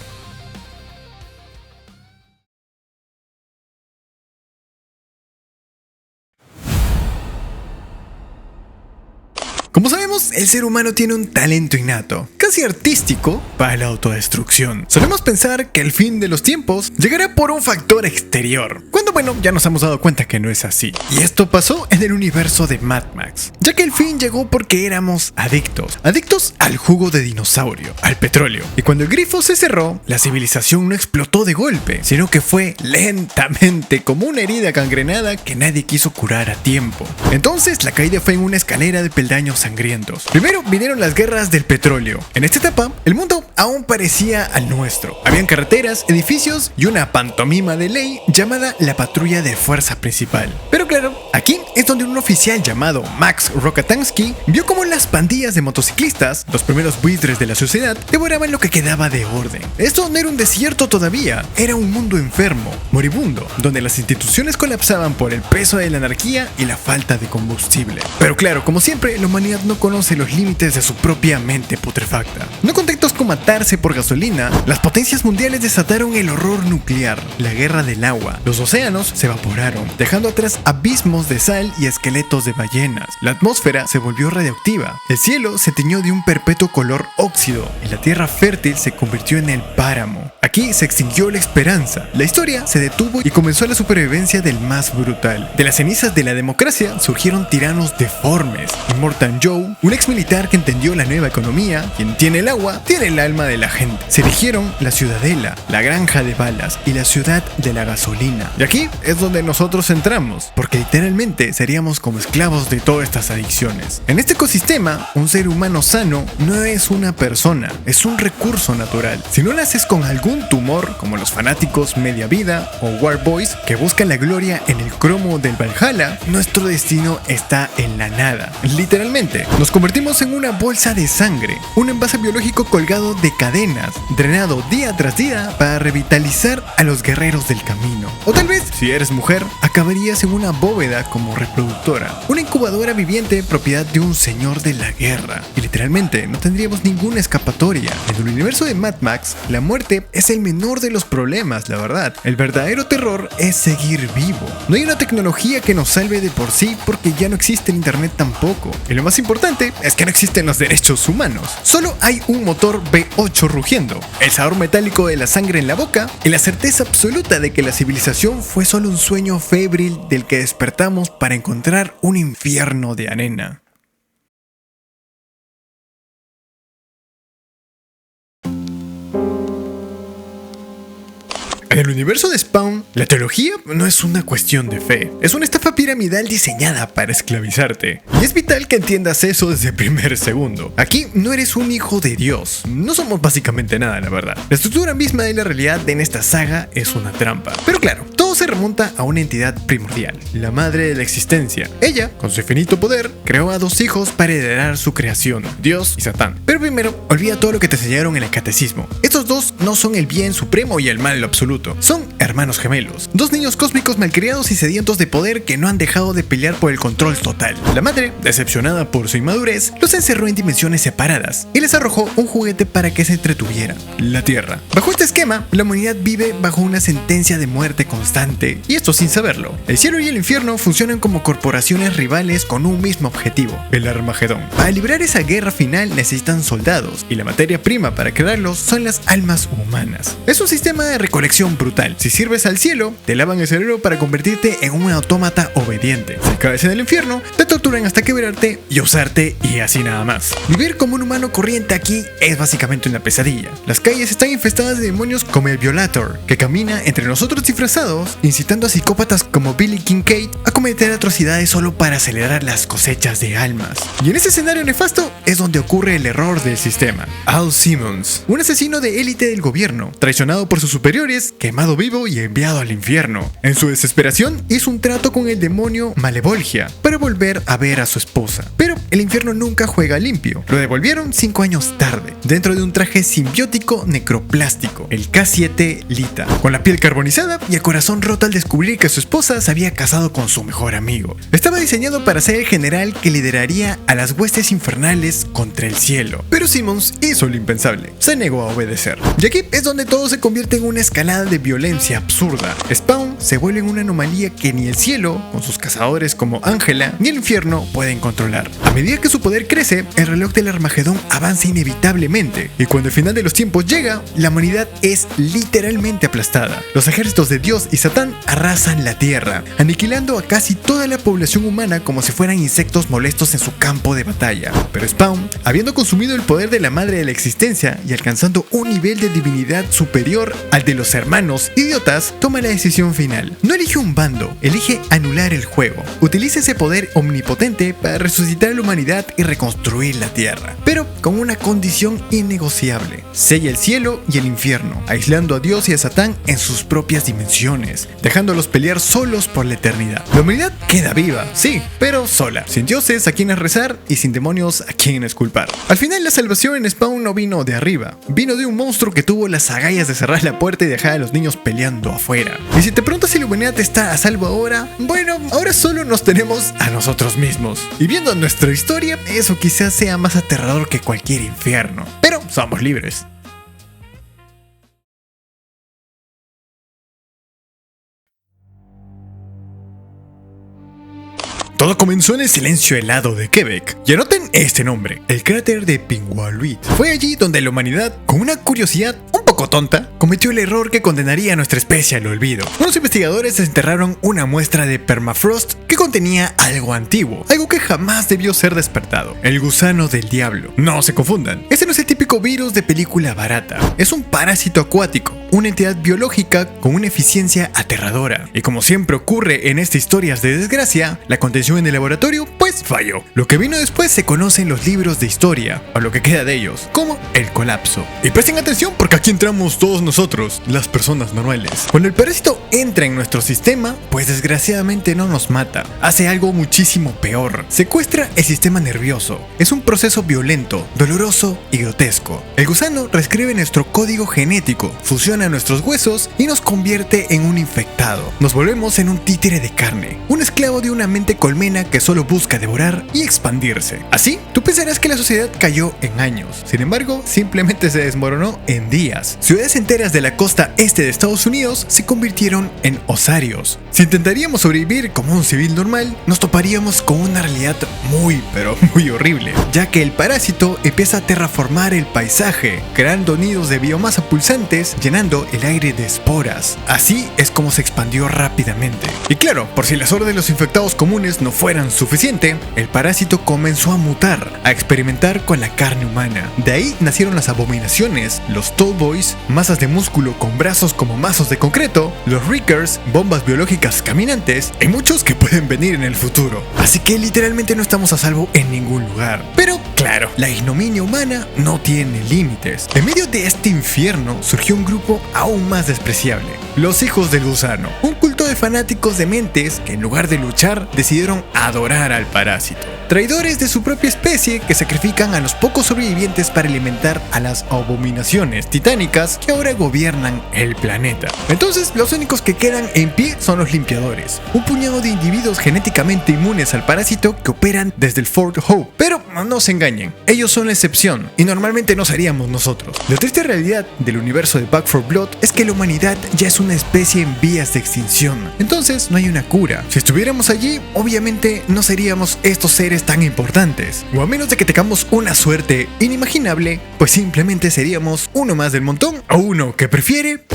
Speaker 1: Como sabemos, el ser humano tiene un talento innato, casi artístico, para la autodestrucción. Solemos pensar que el fin de los tiempos llegará por un factor exterior, cuando bueno, ya nos hemos dado cuenta que no es así. Y esto pasó en el universo de Mad Max, ya que el fin llegó porque éramos adictos al jugo de dinosaurio, al petróleo. Y cuando el grifo se cerró, la civilización no explotó de golpe, sino que fue lentamente, como una herida gangrenada que nadie quiso curar a tiempo. Entonces la caída fue en una escalera de peldaños sangrientos. Primero vinieron las guerras del petróleo. En esta etapa, el mundo aún parecía al nuestro. Habían carreteras, edificios y una pantomima de ley llamada la patrulla de fuerza principal. Pero claro, aquí es donde un oficial llamado Max Rokatansky vio cómo las pandillas de motociclistas, los primeros buitres de la sociedad, devoraban lo que quedaba de orden. Esto no era un desierto todavía, era un mundo enfermo, moribundo, donde las instituciones colapsaban por el peso de la anarquía y la falta de combustible. Pero claro, como siempre, la humanidad no conoce los límites de su propia mente putrefacta. No contentos con matarse por gasolina, las potencias mundiales desataron el horror nuclear, la guerra del agua. Los océanos se evaporaron, dejando atrás abismos de sal y esqueletos de ballenas. La atmósfera se volvió radioactiva, el cielo se tiñó de un perpetuo color óxido y la tierra fértil se convirtió en el páramo. Aquí se extinguió la esperanza, la historia se detuvo y comenzó la supervivencia del más brutal. De las cenizas de la democracia surgieron tiranos deformes. Immortan Joe, un ex militar que entendió la nueva economía, quien tiene el agua, tiene el alma de la gente. Se erigieron la ciudadela, la granja de balas y la ciudad de la gasolina. Y aquí es donde nosotros entramos, porque literalmente seríamos como esclavos de todas estas adicciones. En este ecosistema, un ser humano sano no es una persona, es un recurso natural. Si no naces con algún tumor, como los fanáticos Media Vida o War Boys, que buscan la gloria en el cromo del Valhalla, nuestro destino está en la nada. Literalmente, nos convertimos en una bolsa de sangre, un envase biológico colgado de cadenas, drenado día tras día para revitalizar a los guerreros del camino. O tal vez, si eres mujer, acabarías en una bóveda como reproductora, una incubadora viviente propiedad de un señor de la guerra. Y literalmente, no tendríamos ninguna escapatoria. En el universo de Mad Max, la muerte es el menor de los problemas, la verdad. El verdadero terror es seguir vivo. No hay una tecnología que nos salve de por sí porque ya no existe el internet tampoco. Y lo más importante es que no existen los derechos humanos. Solo hay un motor V8 rugiendo, el sabor metálico de la sangre en la boca y la certeza absoluta de que la civilización fue solo un sueño febril del que despertamos para encontrar un infierno de arena. En el universo de Spawn, la teología no es una cuestión de fe, es una estafa piramidal diseñada para esclavizarte. Y es vital que entiendas eso desde el primer segundo. Aquí no eres un hijo de Dios, no somos básicamente nada, la verdad. La estructura misma de la realidad en esta saga es una trampa. Pero claro, todo se remonta a una entidad primordial, la madre de la existencia. Ella, con su infinito poder, creó a dos hijos para heredar su creación, Dios y Satán. Pero primero, olvida todo lo que te enseñaron en el catecismo. Estos dos no son el bien supremo y el mal absoluto. Son hermanos gemelos, dos niños cósmicos malcriados y sedientos de poder que no han dejado de pelear por el control total. La madre, decepcionada por su inmadurez, los encerró en dimensiones separadas y les arrojó un juguete para que se entretuvieran, la Tierra. Bajo este esquema, la humanidad vive bajo una sentencia de muerte constante, y esto sin saberlo. El cielo y el infierno funcionan como corporaciones rivales con un mismo objetivo, el Armagedón. Para librar esa guerra final necesitan soldados, y la materia prima para crearlos son las almas humanas. Es un sistema de recolección brutal. Si sirves al cielo, te lavan el cerebro para convertirte en un autómata obediente. Si caes en el infierno, te torturan hasta quebrarte y usarte, y así nada más. Vivir como un humano corriente aquí es básicamente una pesadilla. Las calles están infestadas de demonios como el Violator, que camina entre nosotros disfrazados, incitando a psicópatas como Billy Kincaid a cometer atrocidades solo para acelerar las cosechas de almas. Y en ese escenario nefasto es donde ocurre el error del sistema. Al Simmons, un asesino de élite del gobierno, traicionado por sus superiores, quemado vivo y enviado al infierno. En su desesperación hizo un trato con el demonio Malevolgia para volver a ver a su esposa. Pero el infierno nunca juega limpio. Lo devolvieron 5 años tarde, dentro de un traje simbiótico necroplástico, el K7 Lita, con la piel carbonizada y el corazón roto al descubrir que su esposa se había casado con su mejor amigo. Estaba diseñado para ser el general que lideraría a las huestes infernales contra el cielo. Pero Simmons hizo lo impensable, se negó a obedecer. Y aquí es donde todo se convierte en una escalada de violencia absurda. Spawn se vuelve en una anomalía que ni el cielo, con sus cazadores como Angela, ni el infierno pueden controlar. A medida que su poder crece, el reloj del Armagedón avanza inevitablemente, y cuando el final de los tiempos llega, la humanidad es literalmente aplastada. Los ejércitos de Dios y Satán arrasan la tierra, aniquilando a casi toda la población humana como si fueran insectos molestos en su campo de batalla. Pero Spawn, habiendo consumido el poder de la madre de la existencia y alcanzando un nivel de divinidad superior al de los hermanos idiotas, toma la decisión final. No elige un bando, elige anular el juego. Utiliza ese poder omnipotente para resucitar a la humanidad y reconstruir la tierra, pero con una condición innegociable: sella el cielo y el infierno, aislando a Dios y a Satán en sus propias dimensiones, dejándolos pelear solos por la eternidad. La humanidad queda viva, sí, pero sola, sin dioses a quienes rezar y sin demonios a quienes culpar. Al final, la salvación en Spawn no vino de arriba, vino de un monstruo que tuvo las agallas de cerrar la puerta y dejar a los niños peleando afuera. Y si te preguntas si la humanidad está a salvo ahora, bueno, ahora solo nos tenemos a nosotros mismos. Y viendo nuestra historia, eso quizás sea más aterrador que cualquier infierno, pero somos libres. Todo comenzó en el silencio helado de Quebec. Y anoten este nombre, el cráter de Pingualuit. Fue allí donde la humanidad, con una curiosidad un poco tonta, cometió el error que condenaría a nuestra especie al olvido. Unos investigadores desenterraron una muestra de permafrost que contenía algo antiguo, algo que jamás debió ser despertado: el gusano del diablo. No se confundan, este no es el típico virus de película barata, es un parásito acuático, una entidad biológica con una eficiencia aterradora. Y como siempre ocurre en estas historias de desgracia, la contención en el laboratorio pues falló. Lo que vino después se conoce en los libros de historia, o lo que queda de ellos, como el colapso. Y presten atención porque aquí entramos todos nosotros, las personas normales. Cuando el parásito entra en nuestro sistema, pues desgraciadamente no nos mata, hace algo muchísimo peor: secuestra el sistema nervioso. Es un proceso violento, doloroso y grotesco. El gusano reescribe nuestro código genético, fusiona nuestros huesos y nos convierte en un infectado. Nos volvemos en un títere de carne, un esclavo de una mente colmena que solo busca devorar y expandirse. Así, tú pensarás que la sociedad cayó en años. Sin embargo, simplemente se desmoronó en días. Ciudades enteras de la costa este de Estados Unidos se convirtieron en osarios. Si intentaríamos sobrevivir como un civil normal, nos toparíamos con una realidad muy, pero muy horrible, ya que el parásito empieza a terraformar el paisaje, creando nidos de biomasa pulsantes, llenando el aire de esporas. Así es como se expandió rápidamente. Y claro, por si las hordas de los infectados comunes no fueran suficiente, el parásito comenzó a mutar, a experimentar con la carne humana. De ahí nacieron las abominaciones, los tall boys, masas de músculo con brazos como mazos de concreto, los Rickers, bombas biológicas caminantes, y muchos que pueden venir en el futuro. Así que literalmente no estamos a salvo en ningún lugar. Pero claro, la ignominia humana no tiene límites. En medio de este infierno surgió un grupo aún más despreciable: los hijos del gusano, un culto de fanáticos dementes que en lugar de luchar decidieron adorar al parásito. Traidores de su propia especie que sacrifican a los pocos sobrevivientes para alimentar a las abominaciones titánicas que ahora gobiernan el planeta. Entonces, los únicos que quedan en pie son los limpiadores, un puñado de individuos genéticamente inmunes al parásito que operan desde el Fort Hope. Pero no se engañen, ellos son la excepción y normalmente no seríamos nosotros. La triste realidad del universo de Back 4 Blood es que la humanidad ya es una especie en vías de extinción. Entonces no hay una cura. Si estuviéramos allí, obviamente no seríamos estos seres tan importantes, o a menos de que tengamos una suerte inimaginable, pues simplemente seríamos uno más del montón, o uno que prefiere...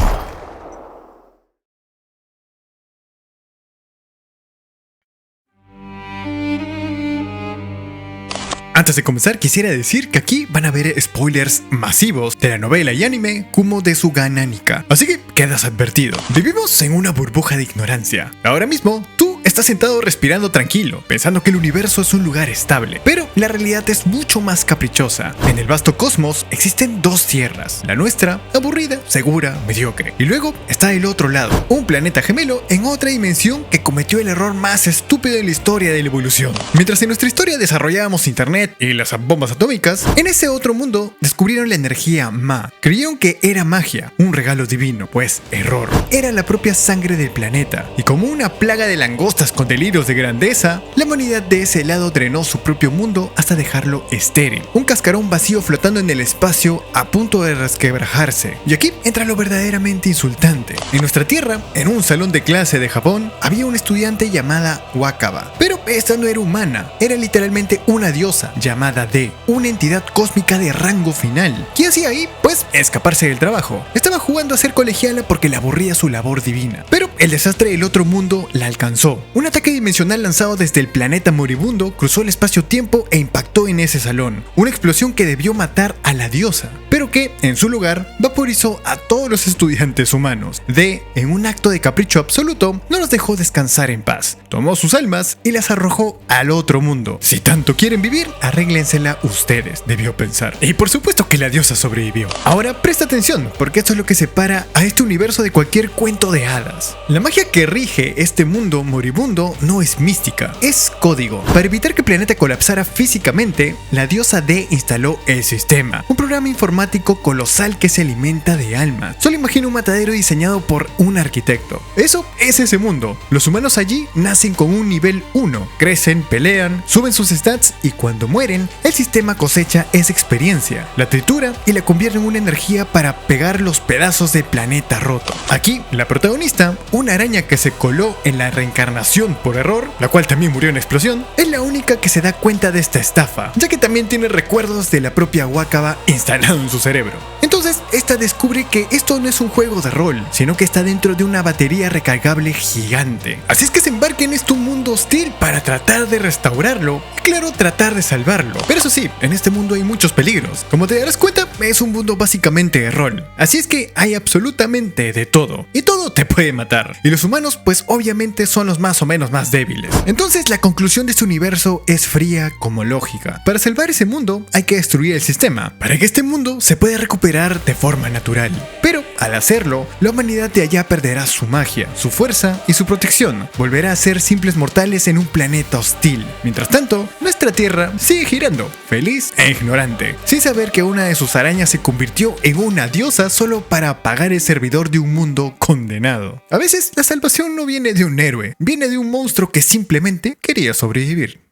Speaker 1: Antes de comenzar, quisiera decir que aquí van a haber spoilers masivos de la novela y anime Kumo de Suga Nanika, así que quedas advertido. Vivimos en una burbuja de ignorancia. Ahora mismo, tú estás está sentado respirando tranquilo, pensando que el universo es un lugar estable. Pero la realidad es mucho más caprichosa. En el vasto cosmos existen dos tierras. La nuestra, aburrida, segura, mediocre. Y luego está el otro lado, un planeta gemelo en otra dimensión que cometió el error más estúpido en la historia de la evolución. Mientras en nuestra historia desarrollábamos internet y las bombas atómicas, en ese otro mundo descubrieron la energía Ma. Creyeron que era magia, un regalo divino, pues error. Era la propia sangre del planeta. Y como una plaga de langostas con delirios de grandeza, la humanidad de ese lado drenó su propio mundo hasta dejarlo estéril. Un cascarón vacío flotando en el espacio a punto de resquebrajarse. Y aquí entra lo verdaderamente insultante. En nuestra tierra, en un salón de clase de Japón, había una estudiante llamada Wakaba. Pero esta no era humana, era literalmente una diosa llamada D, una entidad cósmica de rango final. ¿Qué hacía ahí? Pues escaparse del trabajo. Estaba jugando a ser colegiala porque le aburría su labor divina. Pero el desastre del otro mundo la alcanzó. Un ataque dimensional lanzado desde el planeta moribundo cruzó el espacio-tiempo e impactó en ese salón. Una explosión que debió matar a la diosa, pero que, en su lugar, vaporizó a todos los estudiantes humanos. D, en un acto de capricho absoluto, no los dejó descansar en paz. Tomó sus almas y las arrojó al otro mundo. Si tanto quieren vivir, arréglensela ustedes, debió pensar. Y por supuesto que la diosa sobrevivió. Ahora presta atención, porque esto es lo que separa a este universo de cualquier cuento de hadas. La magia que rige este mundo moribundo no es mística, es código. Para evitar que el planeta colapsara físicamente, la diosa D instaló el sistema, un programa informático colosal que se alimenta de almas. Solo imagina un matadero diseñado por un arquitecto. Eso es ese mundo. Los humanos allí nacen con un nivel 1, crecen, pelean, suben sus stats y cuando mueren, el sistema cosecha esa experiencia, la tritura y la convierte en una energía para pegar los pedazos del planeta roto. Aquí, la protagonista, una araña que se coló en la reencarnación por error, la cual también murió en explosión, es la única que se da cuenta de esta estafa, ya que también tiene recuerdos de la propia Wakaba instalado en su cerebro. Entonces, esta descubre que esto no es un juego de rol, sino que está dentro de una batería recargable gigante. Así es que se embarca en este mundo hostil para tratar de restaurarlo y claro, tratar de salvarlo. Pero eso sí, en este mundo hay muchos peligros. Como te darás cuenta, es un mundo básicamente de rol. Así es que hay absolutamente de todo. Y todo te puede matar. Y los humanos, pues obviamente son los más o menos más débiles. Entonces la conclusión de este universo es fría como lógica. Para salvar ese mundo hay que destruir el sistema, para que este mundo se pueda recuperar de forma natural. Pero al hacerlo, la humanidad de allá perderá su magia, su fuerza y su protección. Volverá a ser simples mortales en un planeta hostil. Mientras tanto, nuestra Tierra sigue girando, feliz e ignorante, sin saber que una de sus arañas se convirtió en una diosa solo para apagar el servidor de un mundo condenado. A veces la salvación no viene de un héroe, viene de un monstruo que simplemente quería sobrevivir.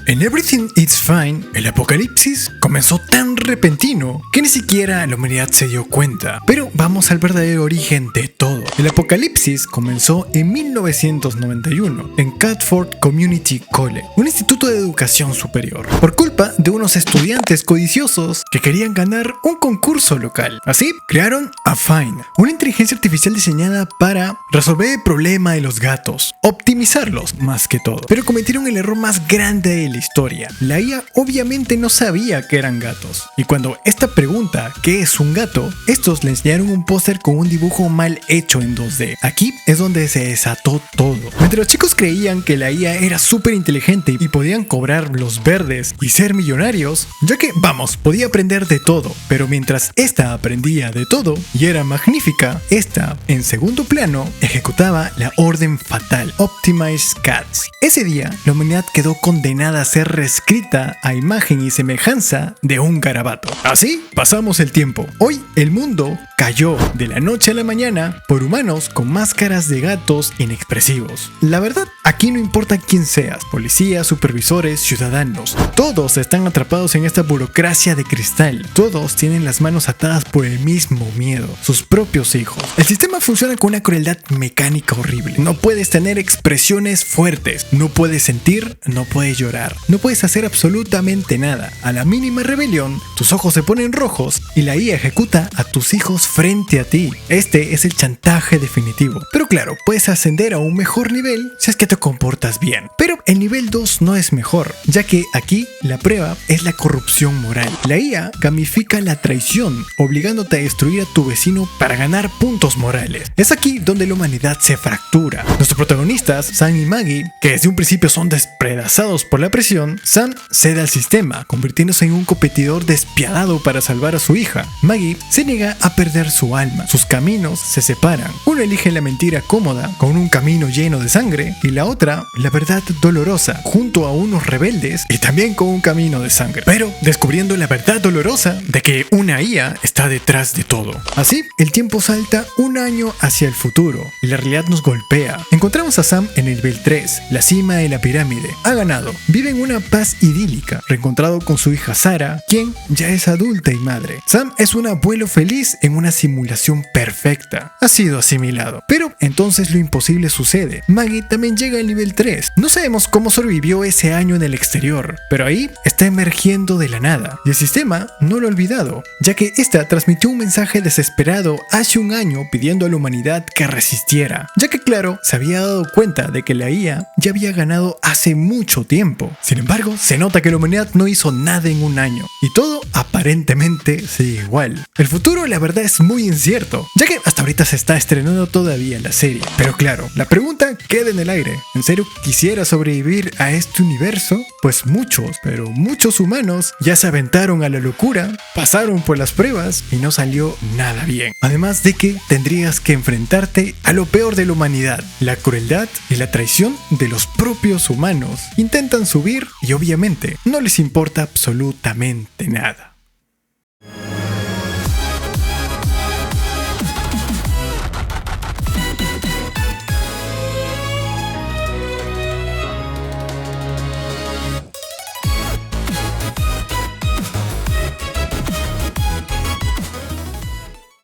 Speaker 1: En Everything Is Fine, el apocalipsis comenzó tan repentino que ni siquiera la humanidad se dio cuenta. Pero vamos al verdadero origen de todo. El apocalipsis comenzó en 1991 en Catford Community College, un instituto de educación superior, por culpa de unos estudiantes codiciosos que querían ganar un concurso local. Así, crearon a Fine, una inteligencia artificial diseñada para resolver el problema de los gatos, optimizarlos más que todo. Pero cometieron el error más grande de la historia. La IA obviamente no sabía que eran gatos. Y cuando esta pregunta ¿qué es un gato?, estos le enseñaron un póster con un dibujo mal hecho en 2D. Aquí es donde se desató todo. Mientras los chicos creían que la IA era súper inteligente y podían cobrar los verdes y ser millonarios, ya que, vamos, podía aprender de todo. Pero mientras esta aprendía de todo y era magnífica, esta, en segundo plano, ejecutaba la orden fatal, Optimize Cats. Ese día, la humanidad quedó condenada a ser reescrita a imagen y semejanza de un garabato. Así pasamos el tiempo. Hoy el mundo cayó de la noche a la mañana por humanos con máscaras de gatos inexpresivos. La verdad, aquí no importa quién seas, policías, supervisores, ciudadanos, todos están atrapados en esta burocracia de cristal. Todos tienen las manos atadas por el mismo miedo, sus propios hijos. El sistema funciona con una crueldad mecánica horrible. No puedes tener expresiones fuertes, no puedes sentir, no puedes llorar, no puedes hacer absolutamente nada. A la mínima rebelión, tus ojos se ponen rojos y la IA ejecuta a tus hijos frente a ti. Este es el chantaje definitivo. Pero claro, puedes ascender a un mejor nivel si es que te comportas bien. Pero el nivel 2 no es mejor, ya que aquí la prueba es la corrupción moral. La IA gamifica la traición, obligándote a destruir a tu vecino para ganar puntos morales. Es aquí donde la humanidad se fractura. Nuestros protagonistas, Sam y Maggie, que desde un principio son despedazados por la presión, Sam cede al sistema, convirtiéndose en un competidor despiadado para salvar a su hija. Maggie se niega a perder su alma. Sus caminos se separan. Uno elige la mentira cómoda, con un camino lleno de sangre, y la otra, la verdad dolorosa, junto a unos rebeldes y también con un camino de sangre. Pero descubriendo la verdad dolorosa de que una IA está detrás de todo. Así, el tiempo salta un año hacia el futuro y la realidad nos golpea. Encontramos a Sam en el nivel 3, la cima de la pirámide. Ha ganado. Vive en una paz idílica, reencontrado con su hija Sara, quien ya es adulta y madre. Sam es un abuelo feliz en una simulación perfecta. Ha sido asimilado. Pero entonces lo imposible sucede. Maggie también llega al nivel 3. No sabemos cómo sobrevivió ese año en el exterior, pero ahí está emergiendo de la nada. Y el sistema no lo ha olvidado, ya que esta transmitió un mensaje desesperado hace un año pidiendo a la humanidad que resistiera, ya que claro, se había dado cuenta de que la IA ya había ganado hace mucho tiempo. Sin embargo, se nota que la humanidad no hizo nada en un año, y todo aparentemente sigue igual. El futuro la verdad es muy incierto, ya que hasta ahorita se está estrenando todavía la serie. Pero claro, la pregunta queda en el aire. ¿En serio quisiera sobrevivir a este universo? Pues muchos, pero muchos humanos ya se aventaron a la locura, pasaron por las pruebas y no salió nada bien. Además de que tendrías que enfrentarte a lo peor de la humanidad, la crueldad y la traición de los propios humanos. Intentan subir y obviamente no les importa absolutamente nada.